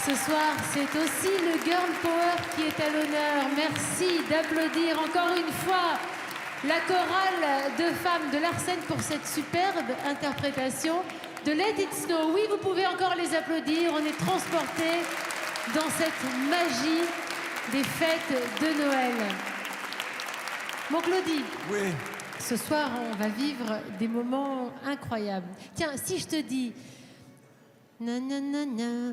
Ce soir, c'est aussi le Girl Power qui est à l'honneur. Merci d'applaudir encore une fois la chorale de femmes de l'Arsène pour cette superbe interprétation de Let It Snow. Oui, vous pouvez encore les applaudir. On est transportés dans cette magie des fêtes de Noël. Mon Claudie. Oui. Ce soir, on va vivre des moments incroyables. Tiens, si je te dis... Nanana, nanana,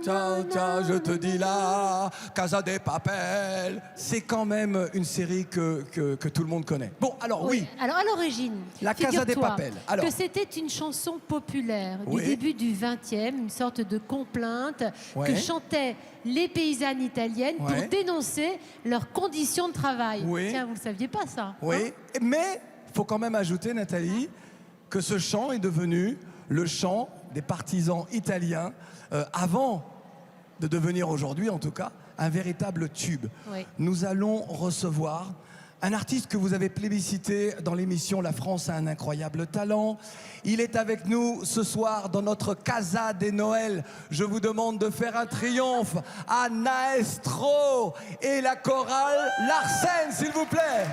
Ciao, je te dis là, Casa de Papel, c'est quand même une série que tout le monde connaît. Bon, alors oui. Alors à l'origine, La Casa de figure-toi Papel. Alors. que c'était une chanson populaire du Oui. début du XXe, une sorte de complainte Ouais. que chantaient les paysannes italiennes pour Ouais. dénoncer leurs conditions de travail. Oui. Tiens, vous ne le saviez pas ça? Oui, hein? mais il faut quand même ajouter, Nathalie, que ce chant est devenu le chant des partisans italiens avant de devenir aujourd'hui, en tout cas, un véritable tube. Oui. Nous allons recevoir un artiste que vous avez plébiscité dans l'émission La France a un incroyable talent. Il est avec nous ce soir dans notre Casa des Noëls. Je vous demande de faire un triomphe à Naestro et la chorale L'Arsène, s'il vous plaît.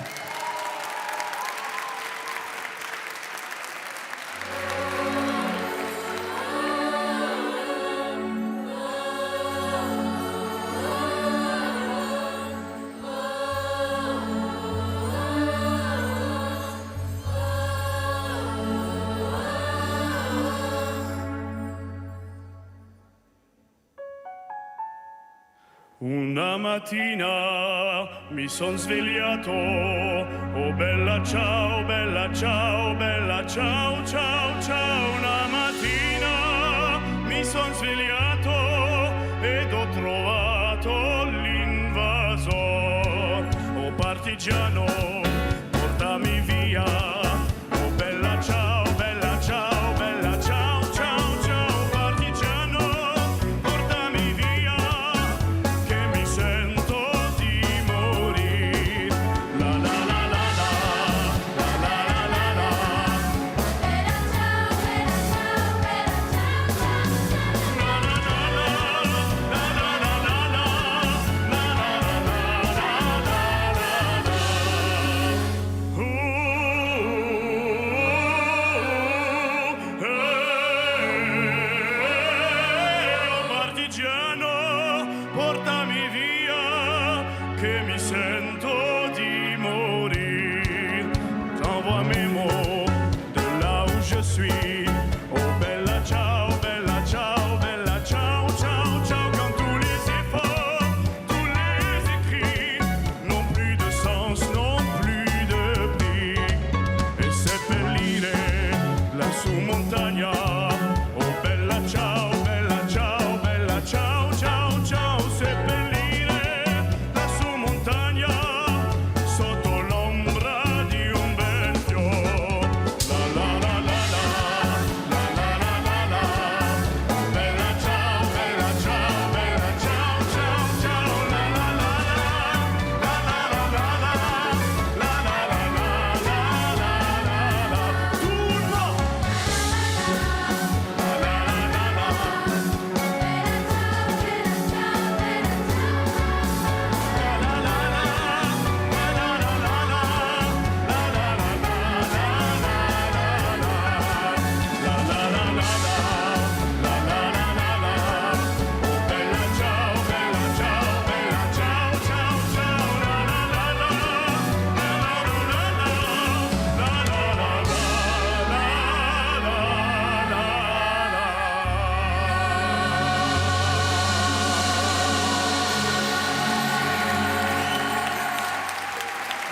Una mattina mi son svegliato, oh bella ciao, bella ciao, bella ciao, ciao, ciao. Una mattina mi son svegliato ed ho trovato l'invasor. Oh partigiano, portami via, oh bella ciao, bella ciao, bella ciao, ciao, ciao. Partigiano, portami via, che mi sento di morire. La la la la la, la la la la la. Bella ciao, bella ciao, bella ciao, ciao, ciao. La la la la, la la la la la, la la la la la la la.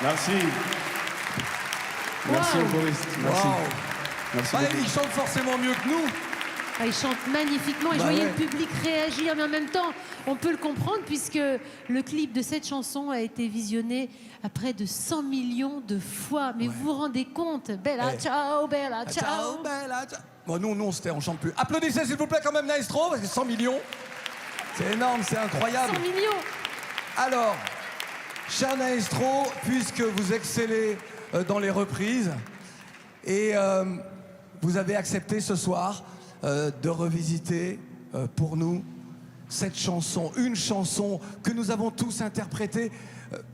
Merci. Merci Wow. au choriste. Merci. Waouh. Merci Bah, beaucoup. il chante forcément mieux que nous. Ah, il chante magnifiquement et je Bah voyais ouais. le public réagir, mais en même temps, on peut le comprendre puisque le clip de cette chanson a été visionné à près de 100 millions de fois. Mais vous vous rendez compte? Bella Eh. ciao, bella ciao. Ciao, bella, ciao. Bon, nous, on chante plus. Applaudissez s'il vous plaît quand même Maestro, parce que 100 millions, c'est énorme, c'est incroyable. 100 millions. Alors, cher Maestro, puisque vous excellez dans les reprises, et vous avez accepté ce soir de revisiter pour nous cette chanson, une chanson que nous avons tous interprétée.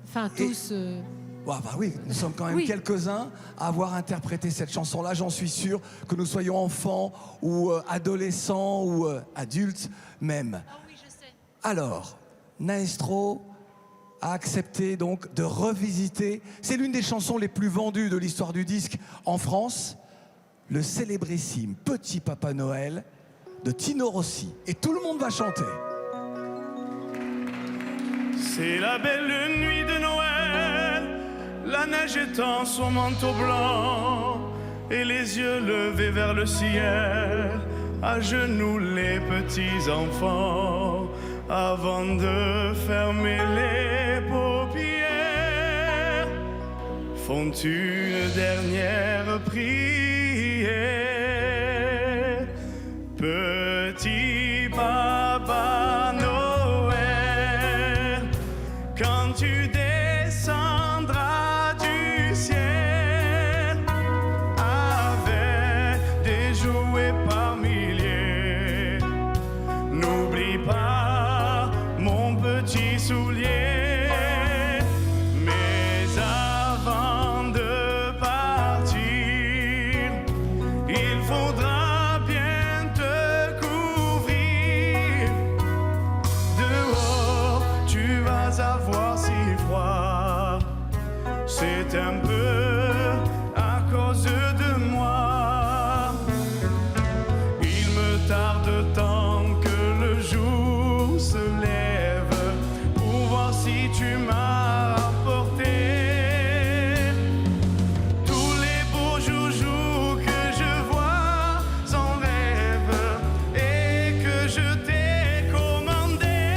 Enfin, tous... Ouais, bah oui, nous sommes quand même Oui. quelques-uns à avoir interprété cette chanson-là. J'en suis sûr que nous soyons enfants ou adolescents ou adultes même. Alors, Maestro a accepté donc de revisiter. C'est l'une des chansons les plus vendues de l'histoire du disque en France. Le célébrissime Petit Papa Noël de Tino Rossi. Et tout le monde va chanter. C'est la belle nuit de Noël, la neige étend son manteau blanc et les yeux levés vers le ciel, à genoux les petits enfants, avant de fermer les paupières, font une dernière prière. Petit Papa Noël, quand tu descendras du ciel avec des jouets par milliers, n'oublie pas mon petit soulier. Mais avant de partir, il faudra bien te couvrir. Dehors, tu vas avoir si froid. C'est un peu à cause de moi. Il me tarde tant que le jour se lève pour voir si tu m'as rapporté tous les beaux joujoux que je vois en rêve et que je t'ai commandé.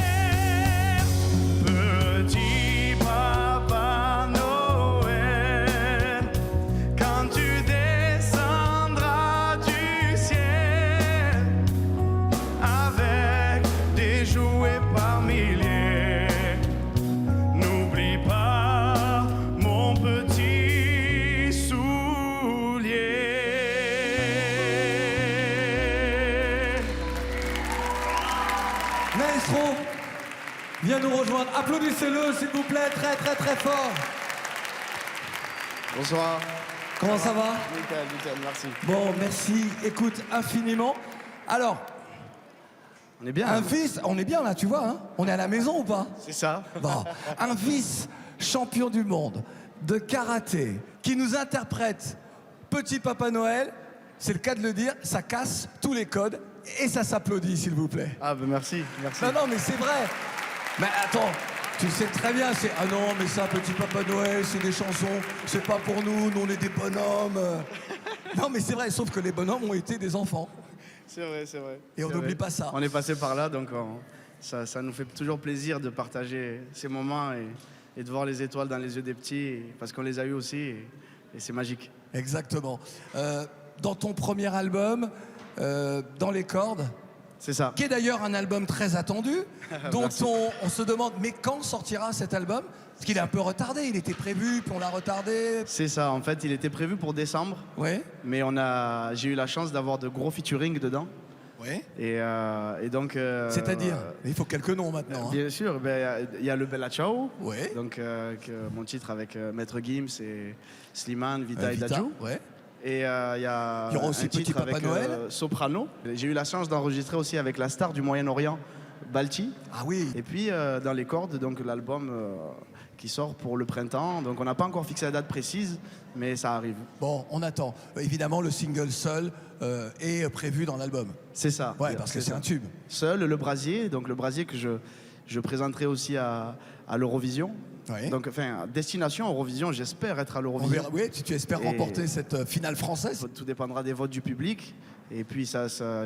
Petit Papa Noël, quand tu descendras du ciel avec des jouets par milliers, n'oublie pas mon petit soulier. Maestro vient nous rejoindre. Applaudissez-le, s'il vous plaît, très très très fort. Bonsoir. Comment ça va? Nickel, nickel, merci. Bon, merci. Écoute, infiniment. Alors, On est bien. un vice, on est bien là, tu vois, hein? On est à la maison ou pas? C'est ça. Bon, un vice-champion du monde de karaté qui nous interprète Petit Papa Noël, c'est le cas de le dire, ça casse tous les codes et ça s'applaudit, s'il vous plaît. Ah, ben merci, merci. Non, non, mais c'est vrai. Mais attends, tu sais très bien, c'est ah non, mais ça, Petit Papa Noël, c'est des chansons, c'est pas pour nous, nous on est des bonhommes. Non, mais c'est vrai, sauf que les bonhommes ont été des enfants. C'est vrai, c'est vrai. Et on C'est n'oublie vrai. pas ça. On est passé par là, donc ça nous fait toujours plaisir de partager ces moments et de voir les étoiles dans les yeux des petits, parce qu'on les a eus aussi, et c'est magique. Exactement. Dans ton premier album, Dans les cordes, c'est ça. Qui est d'ailleurs un album très attendu, dont Merci. on se demande, mais quand sortira cet album? Parce qu'il est un peu retardé, il était prévu, puis on l'a retardé. C'est ça, en fait, il était prévu pour décembre. Ouais. Mais j'ai eu la chance d'avoir de gros featuring dedans. Ouais. Et donc. C'est-à-dire, il faut quelques noms maintenant. Hein. Bien sûr, il y a le Bella Ciao, Ouais. donc mon titre avec Maître Gims et Slimane, Vita et Vita, Dadju. ouais. Et il y a Il y aura aussi un Petit titre Papa avec Noël. Soprano. J'ai eu la chance d'enregistrer aussi avec la star du Moyen-Orient, Balti. Ah oui. Et puis dans les cordes, donc l'album qui sort pour le printemps. Donc on n'a pas encore fixé la date précise, mais ça arrive. Bon, on attend. Évidemment, le single Seul est prévu dans l'album. C'est ça. Ouais, parce que c'est un tube. Seul, le brasier, donc le brasier que je présenterai aussi à l'Eurovision. Oui. Donc, enfin, destination Eurovision, j'espère être à l'Eurovision. Oui, tu espères remporter cette finale française. Tout dépendra des votes du public. Et puis,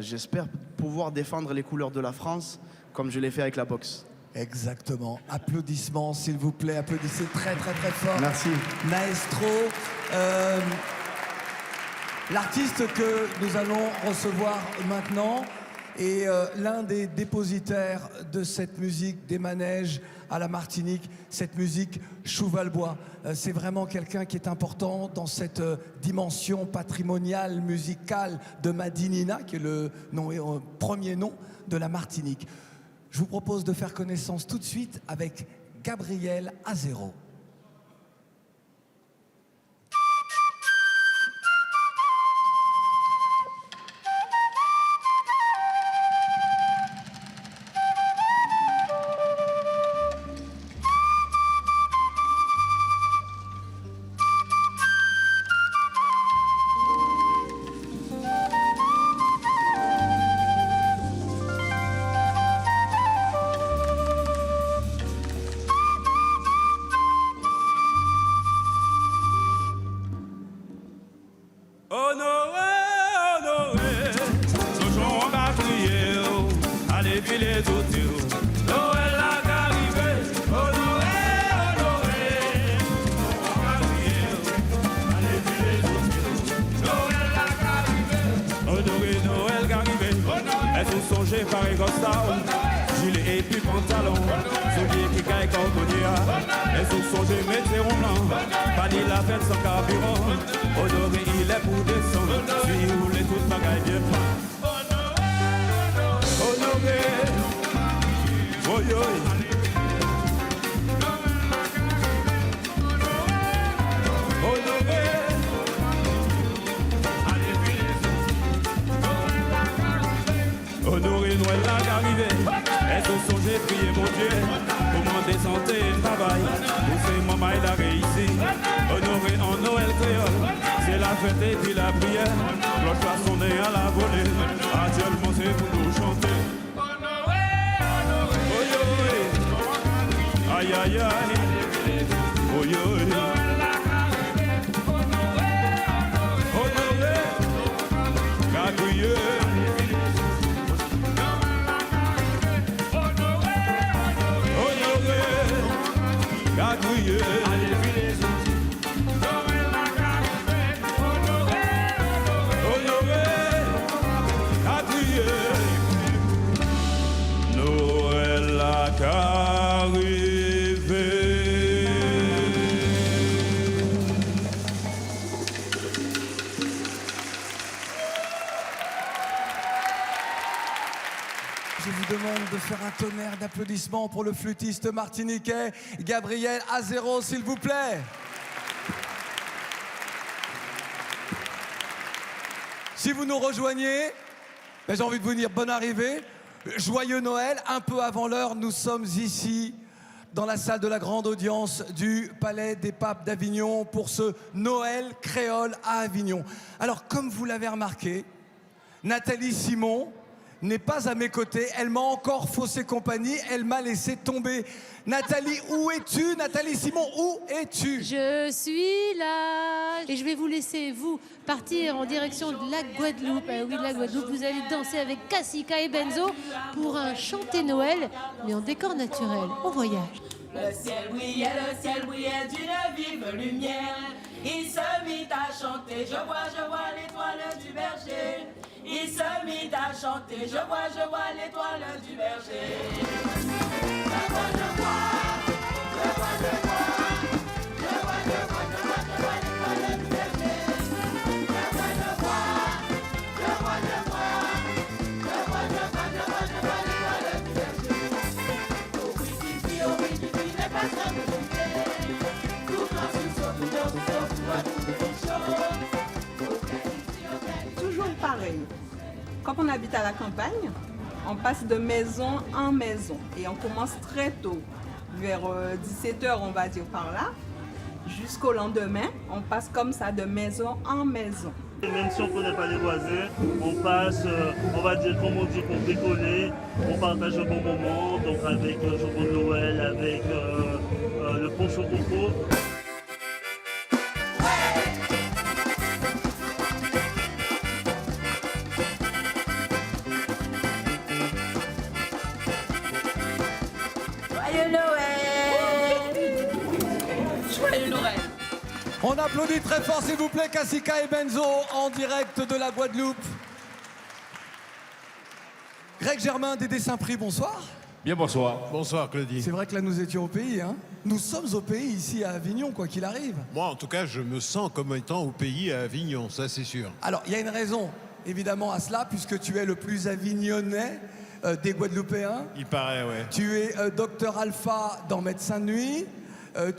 j'espère pouvoir défendre les couleurs de la France comme je l'ai fait avec la boxe. Exactement. Applaudissements, s'il vous plaît. Applaudissez très, très, très fort. Merci. Maestro. L'artiste que nous allons recevoir maintenant est l'un des dépositaires de cette musique des manèges à la Martinique, cette musique Chouvalbois. C'est vraiment quelqu'un qui est important dans cette dimension patrimoniale, musicale de Madinina, qui est le premier nom de la Martinique. Je vous propose de faire connaissance tout de suite avec Gabriel Azero. Gilet et puis pantalon, souliers qui caillent cordonnier, les sous sont des métiers blancs, pas ni la fête sans carburant, honoré il est pour descendre, si vous voulez toute bagaille bien pas. Honoré, oh yo. Honoré Noël la arrivé, est au son j'ai prié mon Dieu, pour m'en santé et travail, pour ces mamans il a réussi. Honoré en Noël créole, c'est la fête et puis la prière, l'autre poisson est à la volée, actuellement c'est pour nous chanter. Honoré, aïe aïe aïe, honoré, honoré, gagouilleux. Noël a qu'arrivé. Je vous demande de faire un tonnerre d'applaudissements pour le flûtiste martiniquais Gabriel Azero, s'il vous plaît. Si vous nous rejoignez, j'ai envie de vous dire bonne arrivée, joyeux Noël. Un peu avant l'heure, nous sommes ici dans la salle de la grande audience du Palais des Papes d'Avignon pour ce Noël créole à Avignon. Alors, comme vous l'avez remarqué, Nathalie Simon n'est pas à mes côtés, elle m'a encore faussé compagnie, elle m'a laissé tomber. Nathalie, où es-tu? Nathalie Simon, où es-tu? Je suis là et je vais vous laisser, vous, partir en direction de la Guadeloupe. Oui, de la Guadeloupe, vous allez danser avec Kassika et Benzo pour un chanté Noël, mais en décor naturel. On voyage. Le ciel brillait d'une vive lumière. Il se mit à chanter, je vois l'étoile du berger. Il se mit à chanter, je vois l'étoile du berger. Je vois l'étoile du berger. Toujours pareil. Quand on habite à la campagne, on passe de maison en maison et on commence très tôt, vers 17h on va dire par là, jusqu'au lendemain, on passe comme ça de maison en maison. Et même si on ne connaît pas les voisins, on passe, on va dire, comme on dit, pour bricoler, on partage un bon moment, donc avec le jambon de Noël, avec le ponche au coco. Joyeux Noël! Joyeux Noël! On applaudit très fort, s'il vous plaît, Kassika et Benzo, en direct de la Guadeloupe. Greg Germain, des Dessins Pris, bonsoir. Bien, bonsoir. Bonsoir, Claudie. C'est vrai que là, nous étions au pays, hein. Nous sommes au pays, ici, à Avignon, quoi qu'il arrive. Moi, en tout cas, je me sens comme étant au pays, à Avignon, ça, c'est sûr. Alors, il y a une raison, évidemment, à cela, puisque tu es le plus avignonnais des Guadeloupéens. Il paraît, ouais. Tu es docteur Alpha dans Médecins de nuit.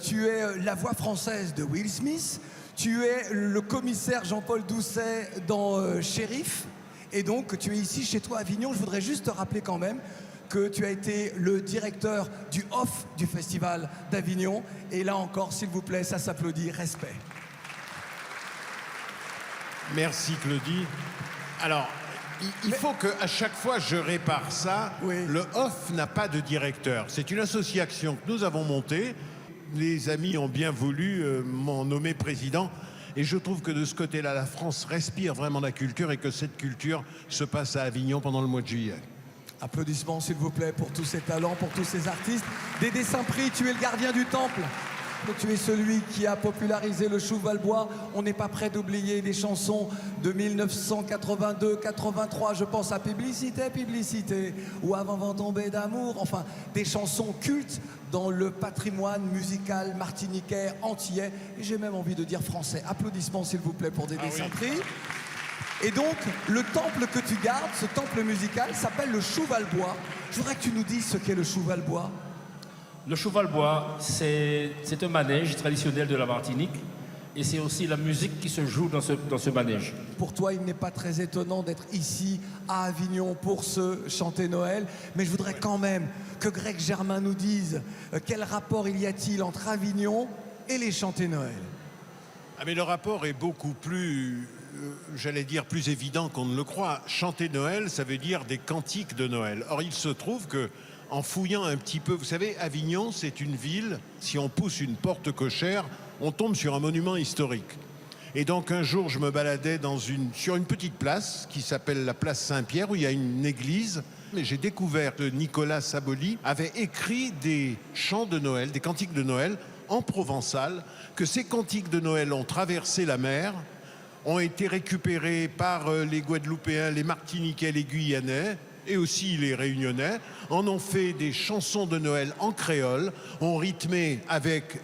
Tu es la voix française de Will Smith. Tu es le commissaire Jean-Paul Doucet dans Shérif. Et donc, tu es ici chez toi à Avignon. Je voudrais juste te rappeler quand même que tu as été le directeur du off du Festival d'Avignon. Et là encore, s'il vous plaît, ça s'applaudit. Respect. Merci, Claudie. Alors, il faut qu'à chaque fois je répare ça. Oui. Le off n'a pas de directeur. C'est une association que nous avons montée. Les amis ont bien voulu m'en nommer président. Et je trouve que de ce côté-là, la France respire vraiment la culture et que cette culture se passe à Avignon pendant le mois de juillet. Applaudissements, s'il vous plaît, pour tous ces talents, pour tous ces artistes. Des Dessins Pris, tu es le gardien du temple. Tu es celui qui a popularisé le Chouvalbois. On n'est pas prêt d'oublier des chansons de 1982-83. Je pense à Publicité, Publicité, ou Avant vent tombé d'amour. Enfin, des chansons cultes dans le patrimoine musical martiniquais, antillais, et j'ai même envie de dire français. Applaudissements, s'il vous plaît, pour des Dessins Pris. Et donc, le temple que tu gardes, ce temple musical, s'appelle le Chouvalbois. Je voudrais que tu nous dises ce qu'est le Chouvalbois. Le Chouvalbois, c'est un manège traditionnel de la Martinique et c'est aussi la musique qui se joue dans ce manège. Pour toi, il n'est pas très étonnant d'être ici à Avignon pour se chanter Noël, mais je voudrais quand même que Greg Germain nous dise quel rapport il y a-t-il entre Avignon et les chanter Noël. Ah mais le rapport est beaucoup plus, j'allais dire, plus évident qu'on ne le croit. Chanter Noël, ça veut dire des cantiques de Noël. Or, il se trouve que en fouillant un petit peu, vous savez, Avignon, c'est une ville, si on pousse une porte cochère, on tombe sur un monument historique. Et donc un jour, je me baladais sur une petite place qui s'appelle la place Saint-Pierre, où il y a une église. Et j'ai découvert que Nicolas Saboli avait écrit des chants de Noël, des cantiques de Noël en provençal, que ces cantiques de Noël ont traversé la mer, ont été récupérés par les Guadeloupéens, les Martiniquais, les Guyanais, et aussi les Réunionnais, en ont fait des chansons de Noël en créole, ont rythmé avec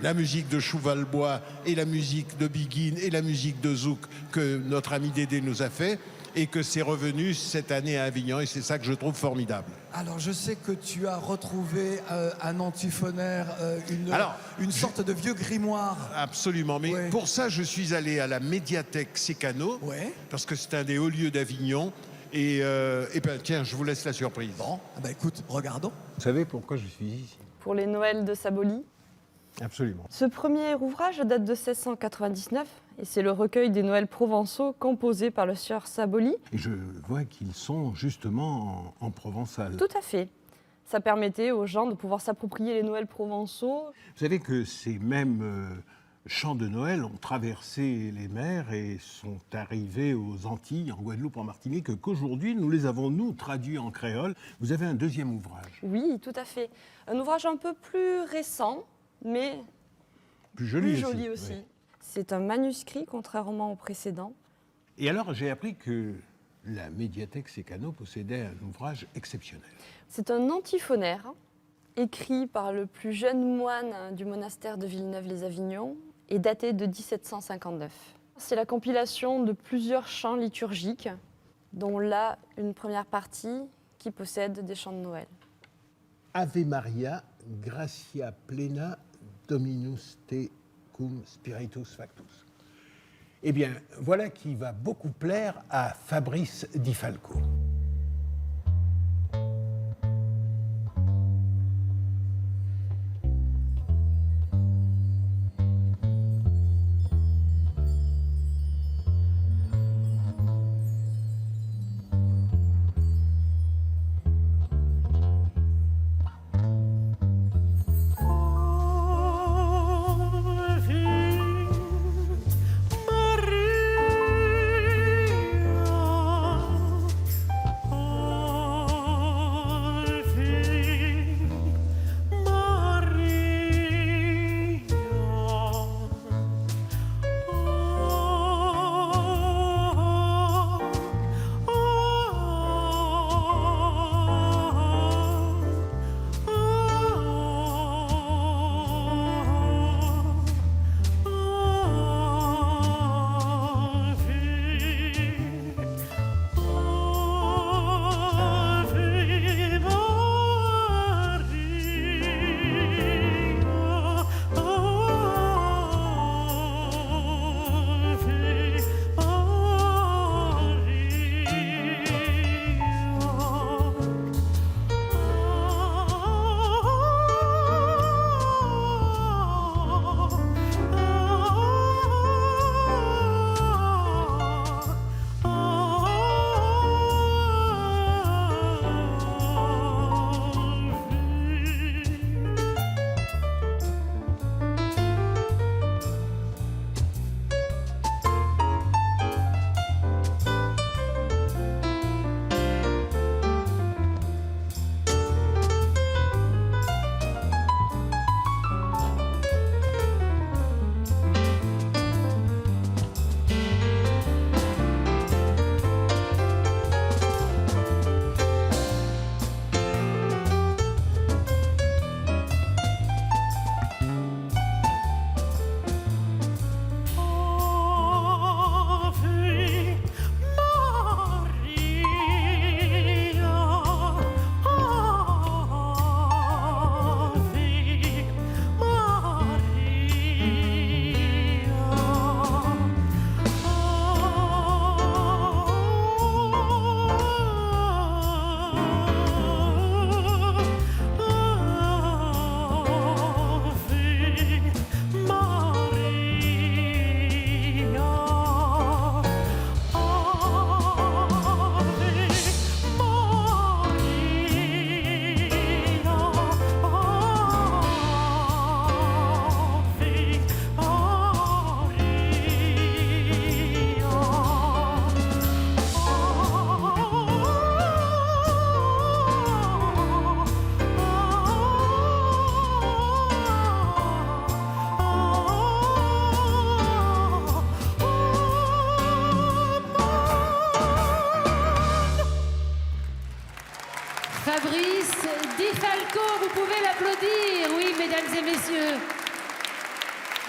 la musique de Chouvalbois et la musique de Biguine et la musique de Zouk que notre ami Dédé nous a fait, et que c'est revenu cette année à Avignon, et c'est ça que je trouve formidable. Alors, je sais que tu as retrouvé un antiphonaire, une sorte de vieux grimoire. Absolument, mais Ouais. pour ça, je suis allé à la médiathèque Sécano, parce que c'est un des hauts lieux d'Avignon. Et ben, tiens, je vous laisse la surprise. Bon, bah écoute, regardons. Vous savez pourquoi je suis ici? Pour les Noëls de Saboli. Absolument. Ce premier ouvrage date de 1699 et c'est le recueil des Noëls provençaux composé par le sieur Saboli. Et je vois qu'ils sont justement en provençal. Tout à fait. Ça permettait aux gens de pouvoir s'approprier les Noëls provençaux. Vous savez que ces mêmes chants de Noël ont traversé les mers et sont arrivés aux Antilles, en Guadeloupe, en Martinique, qu'aujourd'hui, nous les avons, nous, traduits en créole. Vous avez un deuxième ouvrage. Oui, tout à fait. Un ouvrage un peu plus récent, mais Plus joli aussi. Oui. C'est un manuscrit, contrairement au précédent. Et alors, j'ai appris que la médiathèque Sécano possédait un ouvrage exceptionnel. C'est un antiphonaire, écrit par le plus jeune moine du monastère de Villeneuve-les-Avignon, et daté de 1759. C'est la compilation de plusieurs chants liturgiques, dont là, une première partie qui possède des chants de Noël. Ave Maria, gratia plena, Dominus tecum spiritus factus. Eh bien, voilà qui va beaucoup plaire à Fabrice Di Falco. mesdames et messieurs.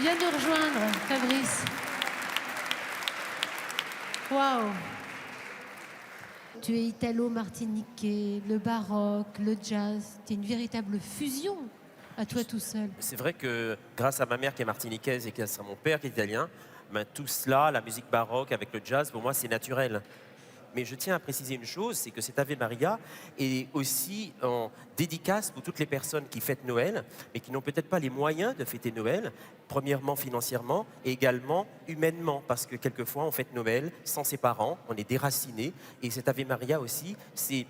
Viens nous rejoindre, Fabrice. Waouh. Tu es italo-martiniquais, le baroque, le jazz. Tu es une véritable fusion à toi tout seul. C'est vrai que grâce à ma mère qui est martiniquaise et grâce à mon père qui est italien, ben, tout cela, la musique baroque avec le jazz, pour moi, c'est naturel. Mais je tiens à préciser une chose, c'est que cet Ave Maria est aussi en dédicace pour toutes les personnes qui fêtent Noël, mais qui n'ont peut-être pas les moyens de fêter Noël, premièrement financièrement et également humainement, parce que quelquefois on fête Noël sans ses parents, on est déraciné, et cet Ave Maria aussi, c'est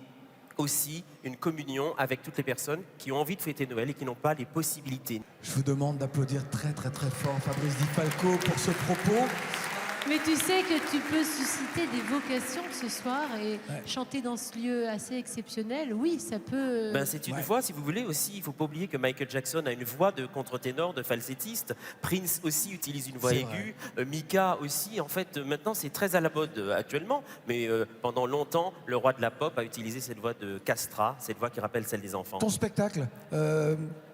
aussi une communion avec toutes les personnes qui ont envie de fêter Noël et qui n'ont pas les possibilités. Je vous demande d'applaudir très très très fort Fabrice Di Falco pour ce propos. Mais tu sais que tu peux susciter des vocations ce soir et chanter dans ce lieu assez exceptionnel. Oui, ça peut... Ben, c'est une voix, si vous voulez, aussi. Il ne faut pas oublier que Michael Jackson a une voix de contre-ténor, de falsettiste. Prince aussi utilise une voix aiguë. Mika aussi. En fait, maintenant, c'est très à la mode actuellement. Mais pendant longtemps, le roi de la pop a utilisé cette voix de castrat, cette voix qui rappelle celle des enfants. Ton spectacle,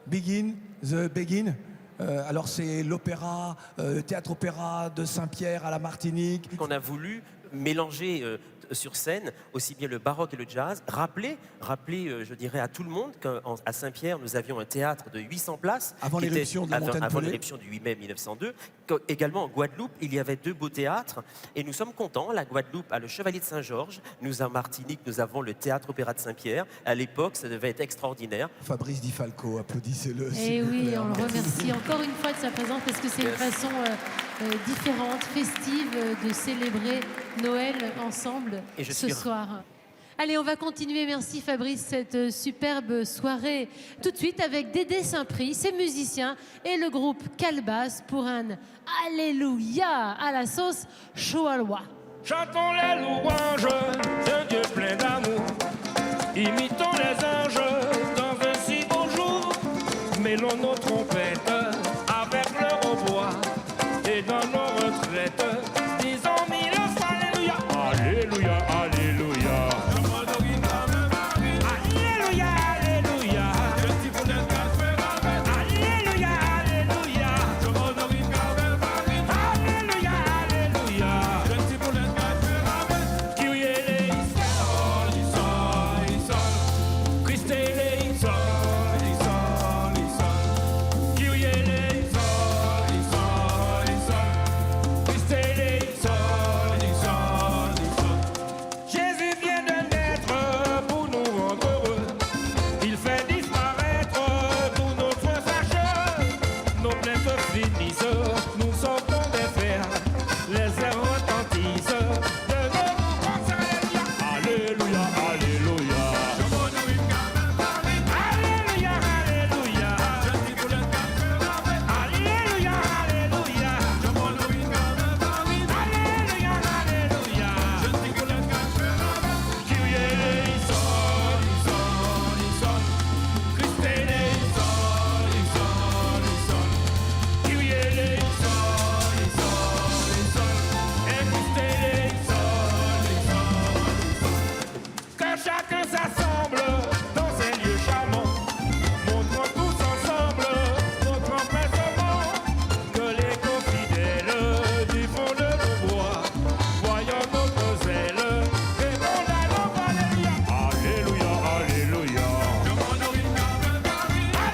Begin, The Begin. Alors c'est l'opéra, théâtre-opéra de Saint-Pierre à la Martinique. On a voulu mélanger sur scène aussi bien le baroque et le jazz, rappeler je dirais à tout le monde qu'à Saint-Pierre nous avions un théâtre de 800 places avant l'éruption de la montagne avant Pelée. l'éruption du 8 mai 1902. Également en Guadeloupe, il y avait 2 beaux théâtres et nous sommes contents. La Guadeloupe a le Chevalier de Saint-Georges, nous en Martinique nous avons le théâtre opéra de Saint-Pierre. À l'époque, ça devait être extraordinaire. Fabrice Di Falco, applaudissez-le. Et oui, on le remercie encore une fois de sa présence parce que c'est une façon différente, festive de célébrer Noël ensemble ce soir. Allez, on va continuer. Merci Fabrice, cette superbe soirée. Tout de suite avec Dédé Saint-Prix, ses musiciens et le groupe Calebasse pour un Alléluia à la sauce Choalois. Chantons les louanges d'un Dieu plein d'amour. Imitons les anges dans un si beau jour. Mêlons nos trompettes avec le hautbois. Et dans nos retraites, disons 1000 fois Alléluia. Alléluia, Alléluia. Alléluia, Alléluia. Alléluia, Alléluia. Alléluia, Alléluia. Kyrie eleison, Christ eleison, Kyrie eleison, Christ eleison. Jésus vient de naître pour nous rendre heureux. Il fait disparaître tous nos soins fâcheux. Nos plaintes finissent, nous sortons des fers. Les airs retentissent de nos mouvements. Alléluia, Alléluia. Alléluia, Alléluia. Alléluia, Alléluia. Alléluia, Alléluia. Kyrie eleison, Christ eleison, Kyrie eleison, et Christ eleison. Que chacun s'assemble dans ces lieux charmants. Montrons tous ensemble notre empressement. Que les confidèles du fond de nos bois, voyant notre zèle, répondent à notre Alléluia. Alléluia, Alléluia.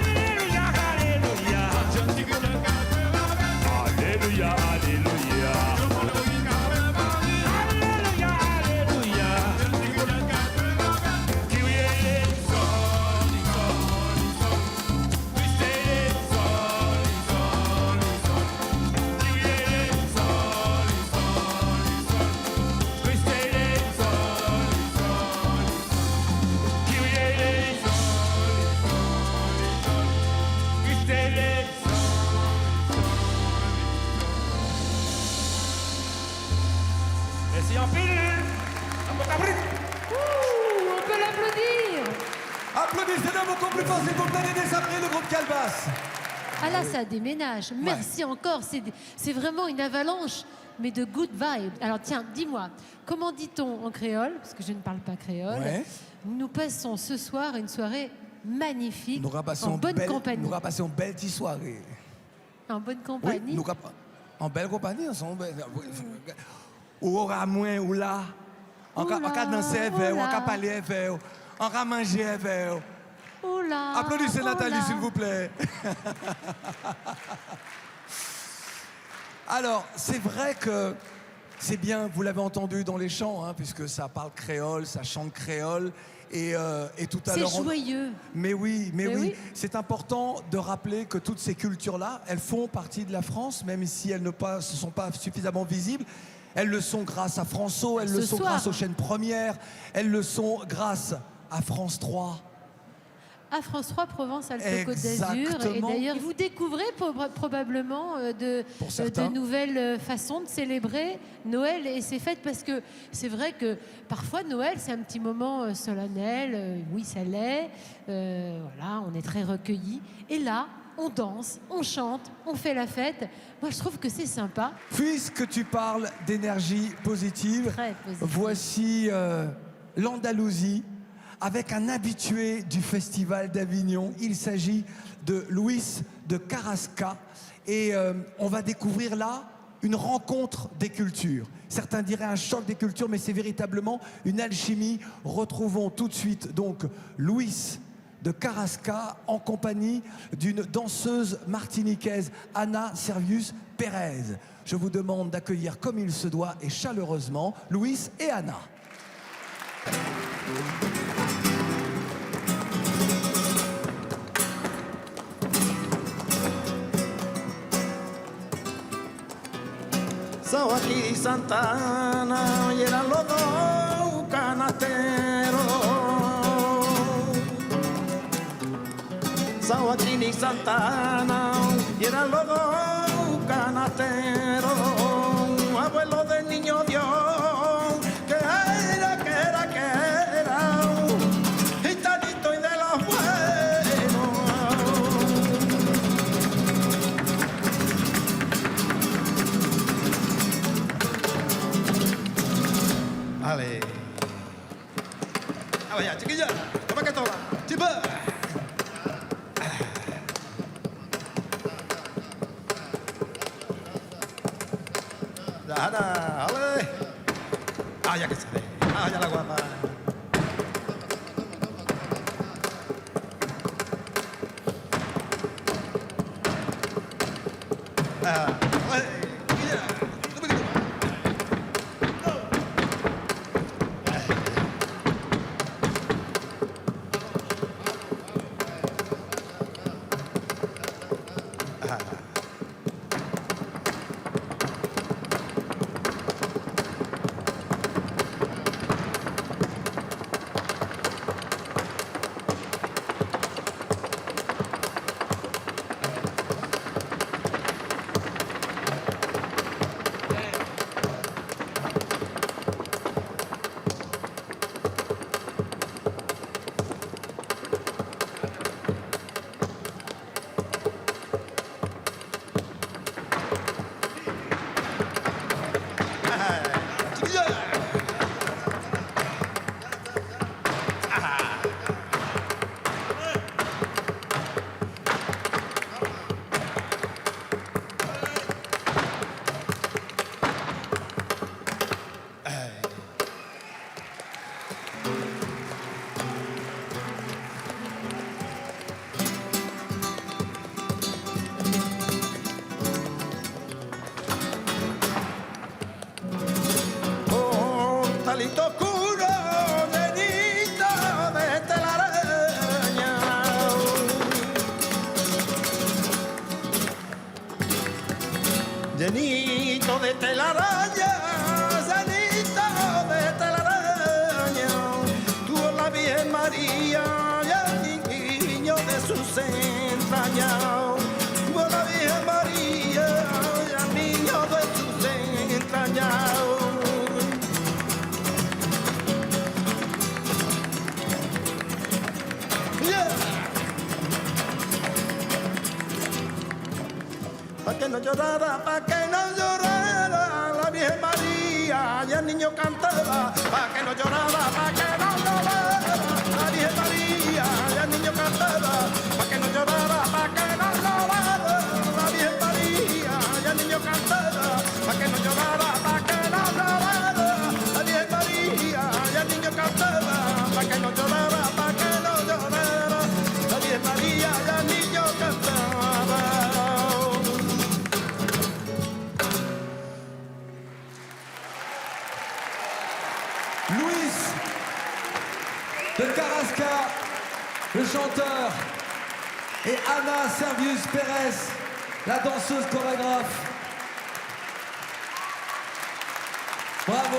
Alléluia, Alléluia. Alléluia, Alléluia. Alléluia, Alléluia. Kyrie eleison, Christ eleison, Kyrie eleison, Christ eleison, Kyrie eleison, Christ eleison. Merci en pile. On peut l'applaudir. Applaudissez-le beaucoup plus fort s'il vous plaît, Dédé Saint-Prix, le groupe Calebasse. Ah là, ça déménage. Merci encore. C'est vraiment une avalanche, mais de good vibes. Alors tiens, dis-moi, comment dit-on en créole? Parce que je ne parle pas créole. Ouais. Nous passons ce soir une soirée magnifique, Nous en passons bonne compagnie. Nous passons une belle petite soirée. En bonne compagnie. Oui, en belle compagnie, ensemble. Ou aura moins ou là. En cas de danser un verre, en cas de parler un verre, en cas de manger un verre. Oula, Applaudissez Nathalie, s'il vous plaît. Alors, c'est vrai que c'est bien, vous l'avez entendu dans les chants, hein, puisque ça parle créole, ça chante créole. Et tout à l'heure. C'est joyeux. Mais oui. C'est important de rappeler que toutes ces cultures-là, elles font partie de la France, même si elles ne sont pas suffisamment visibles. Elles le sont grâce à François, elles le sont grâce aux chaînes premières, elles le sont grâce à France 3. À France 3, Provence-Alpes-Côte d'Azur. Et d'ailleurs, vous découvrez probablement de nouvelles façons de célébrer Noël et ses fêtes, parce que c'est vrai que parfois Noël, c'est un petit moment solennel. Oui, ça l'est. Voilà, on est très recueillis. Et là, on danse, on chante, on fait la fête. Moi, je trouve que c'est sympa. Puisque tu parles d'énergie positive, voici l'Andalousie, avec un habitué du Festival d'Avignon. Il s'agit de Luis de Carrasca. Et on va découvrir là une rencontre des cultures. Certains diraient un choc des cultures, mais c'est véritablement une alchimie. Retrouvons tout de suite donc Luis de Carrasca en compagnie d'une danseuse martiniquaise, Ana Servius Pérez. Je vous demande d'accueillir comme il se doit et chaleureusement Luis et Ana. Sao aquí Santana y eran los dos canasteros. Sao aquí ni Santana y eran los dos canasteros. Abuelo del niño Dios, que era, gitanito y de los buenos. Vale. Ah, vaya, chiquilla, toma que toma. Chipa. Ana, vale. Ah, ya que sale. Ah, ya la guapa. Ah, vale. Chiquilla, toma que toma. Talito oscuro, nenito de telaraña. Llenito de telaraña, llenito de telaraña. Tuvo la Virgen María y el niño de sus entrañas. Tuvo la Virgen María y el niño de sus entrañas. Pa' que no llorara, pa' que no llorara la Virgen María y el niño cantaba. Pa' que no llorara, pa' que no llorara la Virgen María y el niño cantaba. le chanteur, et Anna Servius Pérez, la danseuse chorégraphe. Bravo.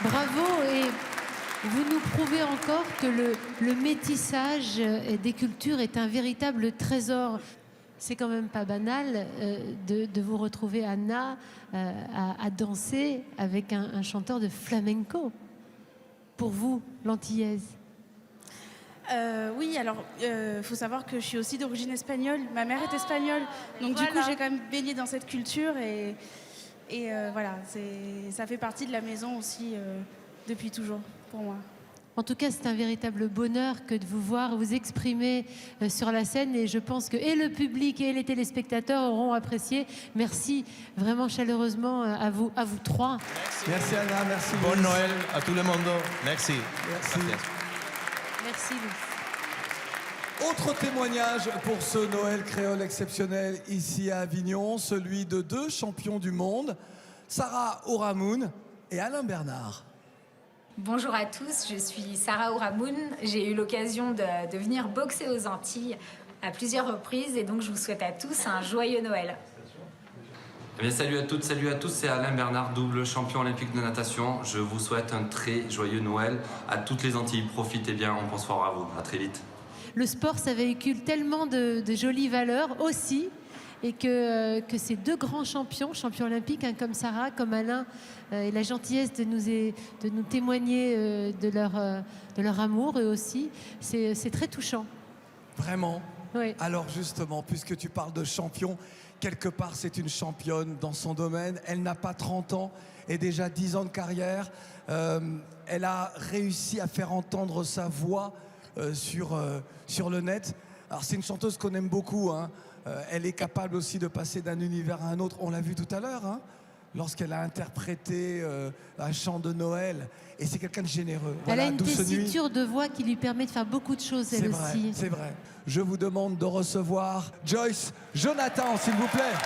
Bravo, et vous nous prouvez encore que le métissage des cultures est un véritable trésor. C'est quand même pas banal de vous retrouver, Anna, à danser avec un chanteur de flamenco. Pour vous, l'antillaise. Oui, alors faut savoir que je suis aussi d'origine espagnole. Ma mère est espagnole, donc du coup j'ai quand même baigné dans cette culture et voilà, ça fait partie de la maison aussi depuis toujours pour moi. En tout cas, c'est un véritable bonheur que de vous voir vous exprimer sur la scène, et je pense que et le public et les téléspectateurs auront apprécié. Merci vraiment chaleureusement à vous trois. Merci Anna, merci. Bon Noël à tout le monde. Merci. Merci. Merci Louis. Autre témoignage pour ce Noël créole exceptionnel ici à Avignon, celui de 2 champions du monde, Sarah Ourahmoune et Alain Bernard. Bonjour à tous, je suis Sarah Ourahmoune. J'ai eu l'occasion de venir boxer aux Antilles à plusieurs reprises, et donc je vous souhaite à tous un joyeux Noël. Eh bien, salut à toutes, salut à tous, c'est Alain Bernard, double champion olympique de natation. Je vous souhaite un très joyeux Noël à toutes les Antilles. Profitez bien, on pense fort à vous. À très vite. Le sport, ça véhicule tellement de jolies valeurs aussi, et que ces 2 grands champions olympiques, hein, comme Sarah, comme Alain, et la gentillesse de nous témoigner de leur amour, eux aussi, c'est très touchant. Vraiment. Oui. Alors justement, puisque tu parles de champion, quelque part c'est une championne dans son domaine. Elle n'a pas 30 ans et déjà 10 ans de carrière. Elle a réussi à faire entendre sa voix sur le net. Alors c'est une chanteuse qu'on aime beaucoup, hein. Elle est capable aussi de passer d'un univers à un autre. On l'a vu tout à l'heure, hein, lorsqu'elle a interprété un chant de Noël. Et c'est quelqu'un de généreux. Elle Voilà, a une Douce Nuit. tessiture de voix qui lui permet de faire beaucoup de choses, elle aussi. C'est vrai. Je vous demande de recevoir Joyce Jonathan, s'il vous plaît.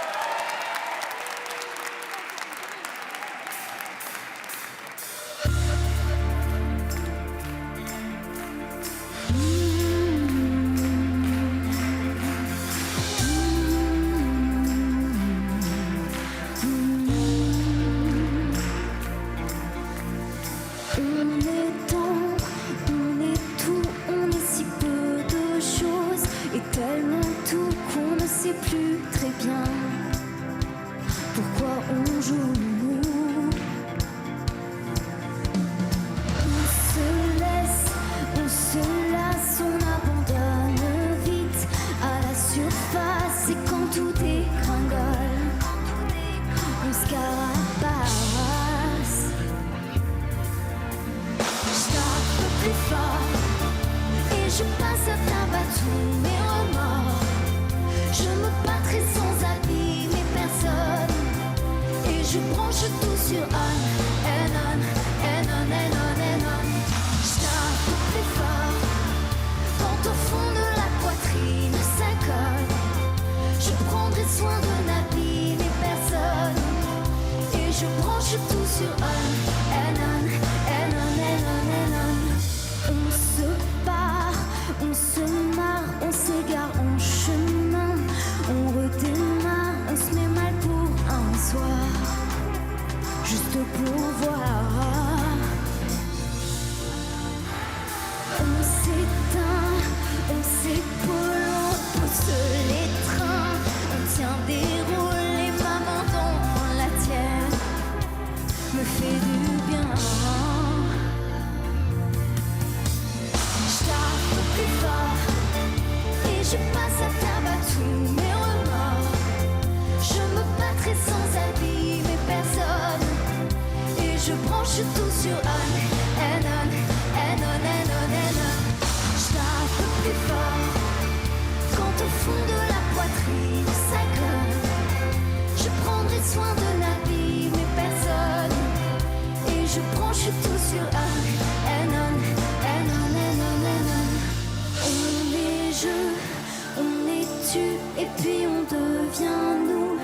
Et puis nous,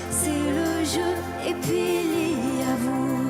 c'est le jeu, et puis il y a vous.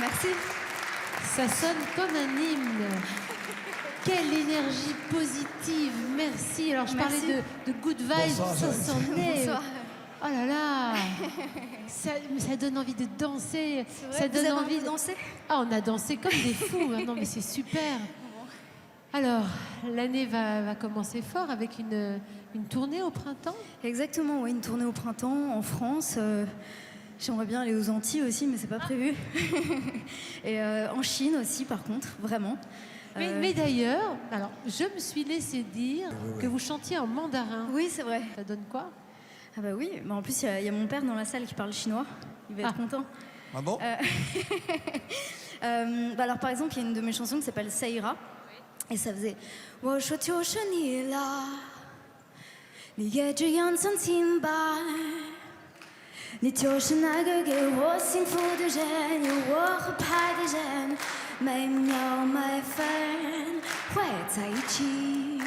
Merci. Ça sonne comme un hymne. Quelle énergie positive. Merci. Alors, je Merci. parlais de good vibes. Bonsoir, ça Joyce. s'en est. Bonsoir. Oh là là. Ça donne envie de danser. vrai, Ça vous donne avez envie envie de danser? Ah, on a dansé comme des fous. Non, mais c'est super. Alors, l'année va commencer fort avec une tournée au printemps. Exactement, oui, une tournée au printemps en France. J'aimerais bien aller aux Antilles aussi, mais c'est pas prévu. Et en Chine aussi, par contre, vraiment. Mais d'ailleurs, alors, je me suis laissé dire que vous chantiez en mandarin. Oui, c'est vrai. Ça donne quoi? Ah bah oui, en plus, il y a mon père dans la salle qui parle chinois. Il va être content. Ah bon Alors, par exemple, il y a une de mes chansons qui s'appelle Seira. Et ça faisait «我说就是你了，你也这样曾经吧，你就是那个给我幸福的人，有我合拍的人，每秒每分会在一起。”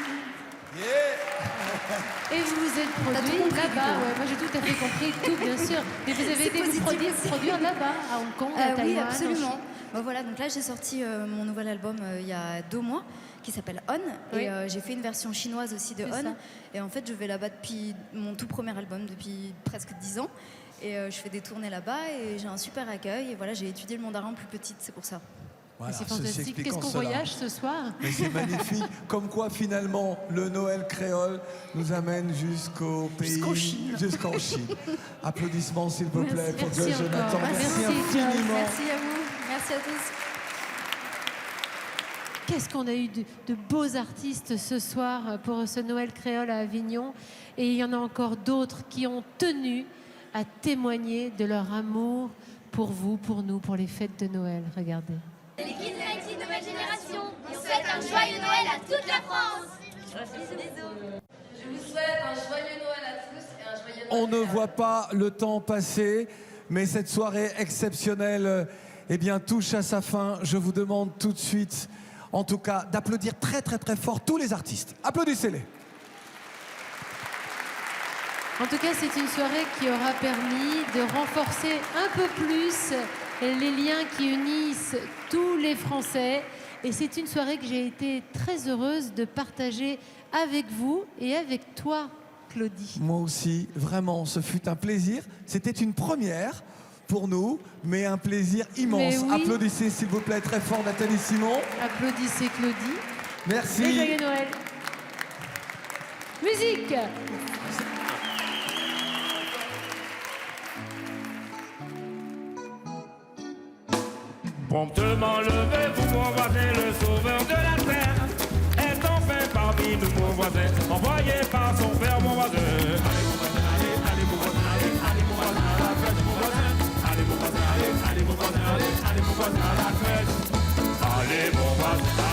Et vous vous êtes produit là-bas. Ouais, moi j'ai tout à fait compris, tout bien sûr. Mais vous avez été vous produire là-bas, à Hong Kong, à Taïwan. Oui, absolument. Bon, voilà, donc là j'ai sorti mon nouvel album il y a 2 mois qui s'appelle On. Oui. Et j'ai fait une version chinoise aussi de C'est On. ça. Et en fait, je vais là-bas depuis mon tout premier album, depuis presque 10 ans. Et je fais des tournées là-bas et j'ai un super accueil. Et voilà, j'ai étudié le mandarin plus petite, c'est pour ça. Voilà, C'est ceci fantastique. expliquant Qu'est-ce qu'on cela. voyage ce soir? Mais c'est magnifique. Comme quoi, finalement, le Noël créole nous amène jusqu'au pays. Jusqu'en Chine. Applaudissements, s'il vous plaît, pour Joyce Jonathan. Merci infiniment. Merci à vous. Merci à tous. Qu'est-ce qu'on a eu de beaux artistes ce soir pour ce Noël créole à Avignon. Et il y en a encore d'autres qui ont tenu à témoigner de leur amour pour vous, pour nous, pour les fêtes de Noël. Regardez. Les Kids United Nouvelle Génération, on souhaite un joyeux Noël à toute la France. Je vous souhaite un joyeux Noël à tous et un joyeux Noël. On ne voit pas le temps passer, mais cette soirée exceptionnelle eh bien, touche à sa fin. Je vous demande tout de suite, en tout cas, d'applaudir très très très fort tous les artistes. Applaudissez-les. En tout cas, c'est une soirée qui aura permis de renforcer un peu plus les liens qui unissent tous les Français. Et c'est une soirée que j'ai été très heureuse de partager avec vous et avec toi, Claudie. Moi aussi, vraiment, ce fut un plaisir. C'était une première pour nous, mais un plaisir immense. Mais oui. Applaudissez, s'il vous plaît, très fort Nathalie Simon. Applaudissez Claudie. Merci. Et joyeux Noël. Musique. Promptement levé, vous mon voisin, le sauveur de la terre, est enfin parmi nous, mon voisin, envoyé par son père, mon voisin. Allez, mon voisin, allez, mon voisin, allez, mon voisin, à la fête, mon voisin. Allez, mon voisin, allez, mon voisin, allez, mon voisin, à la fête. Allez, mon voisin.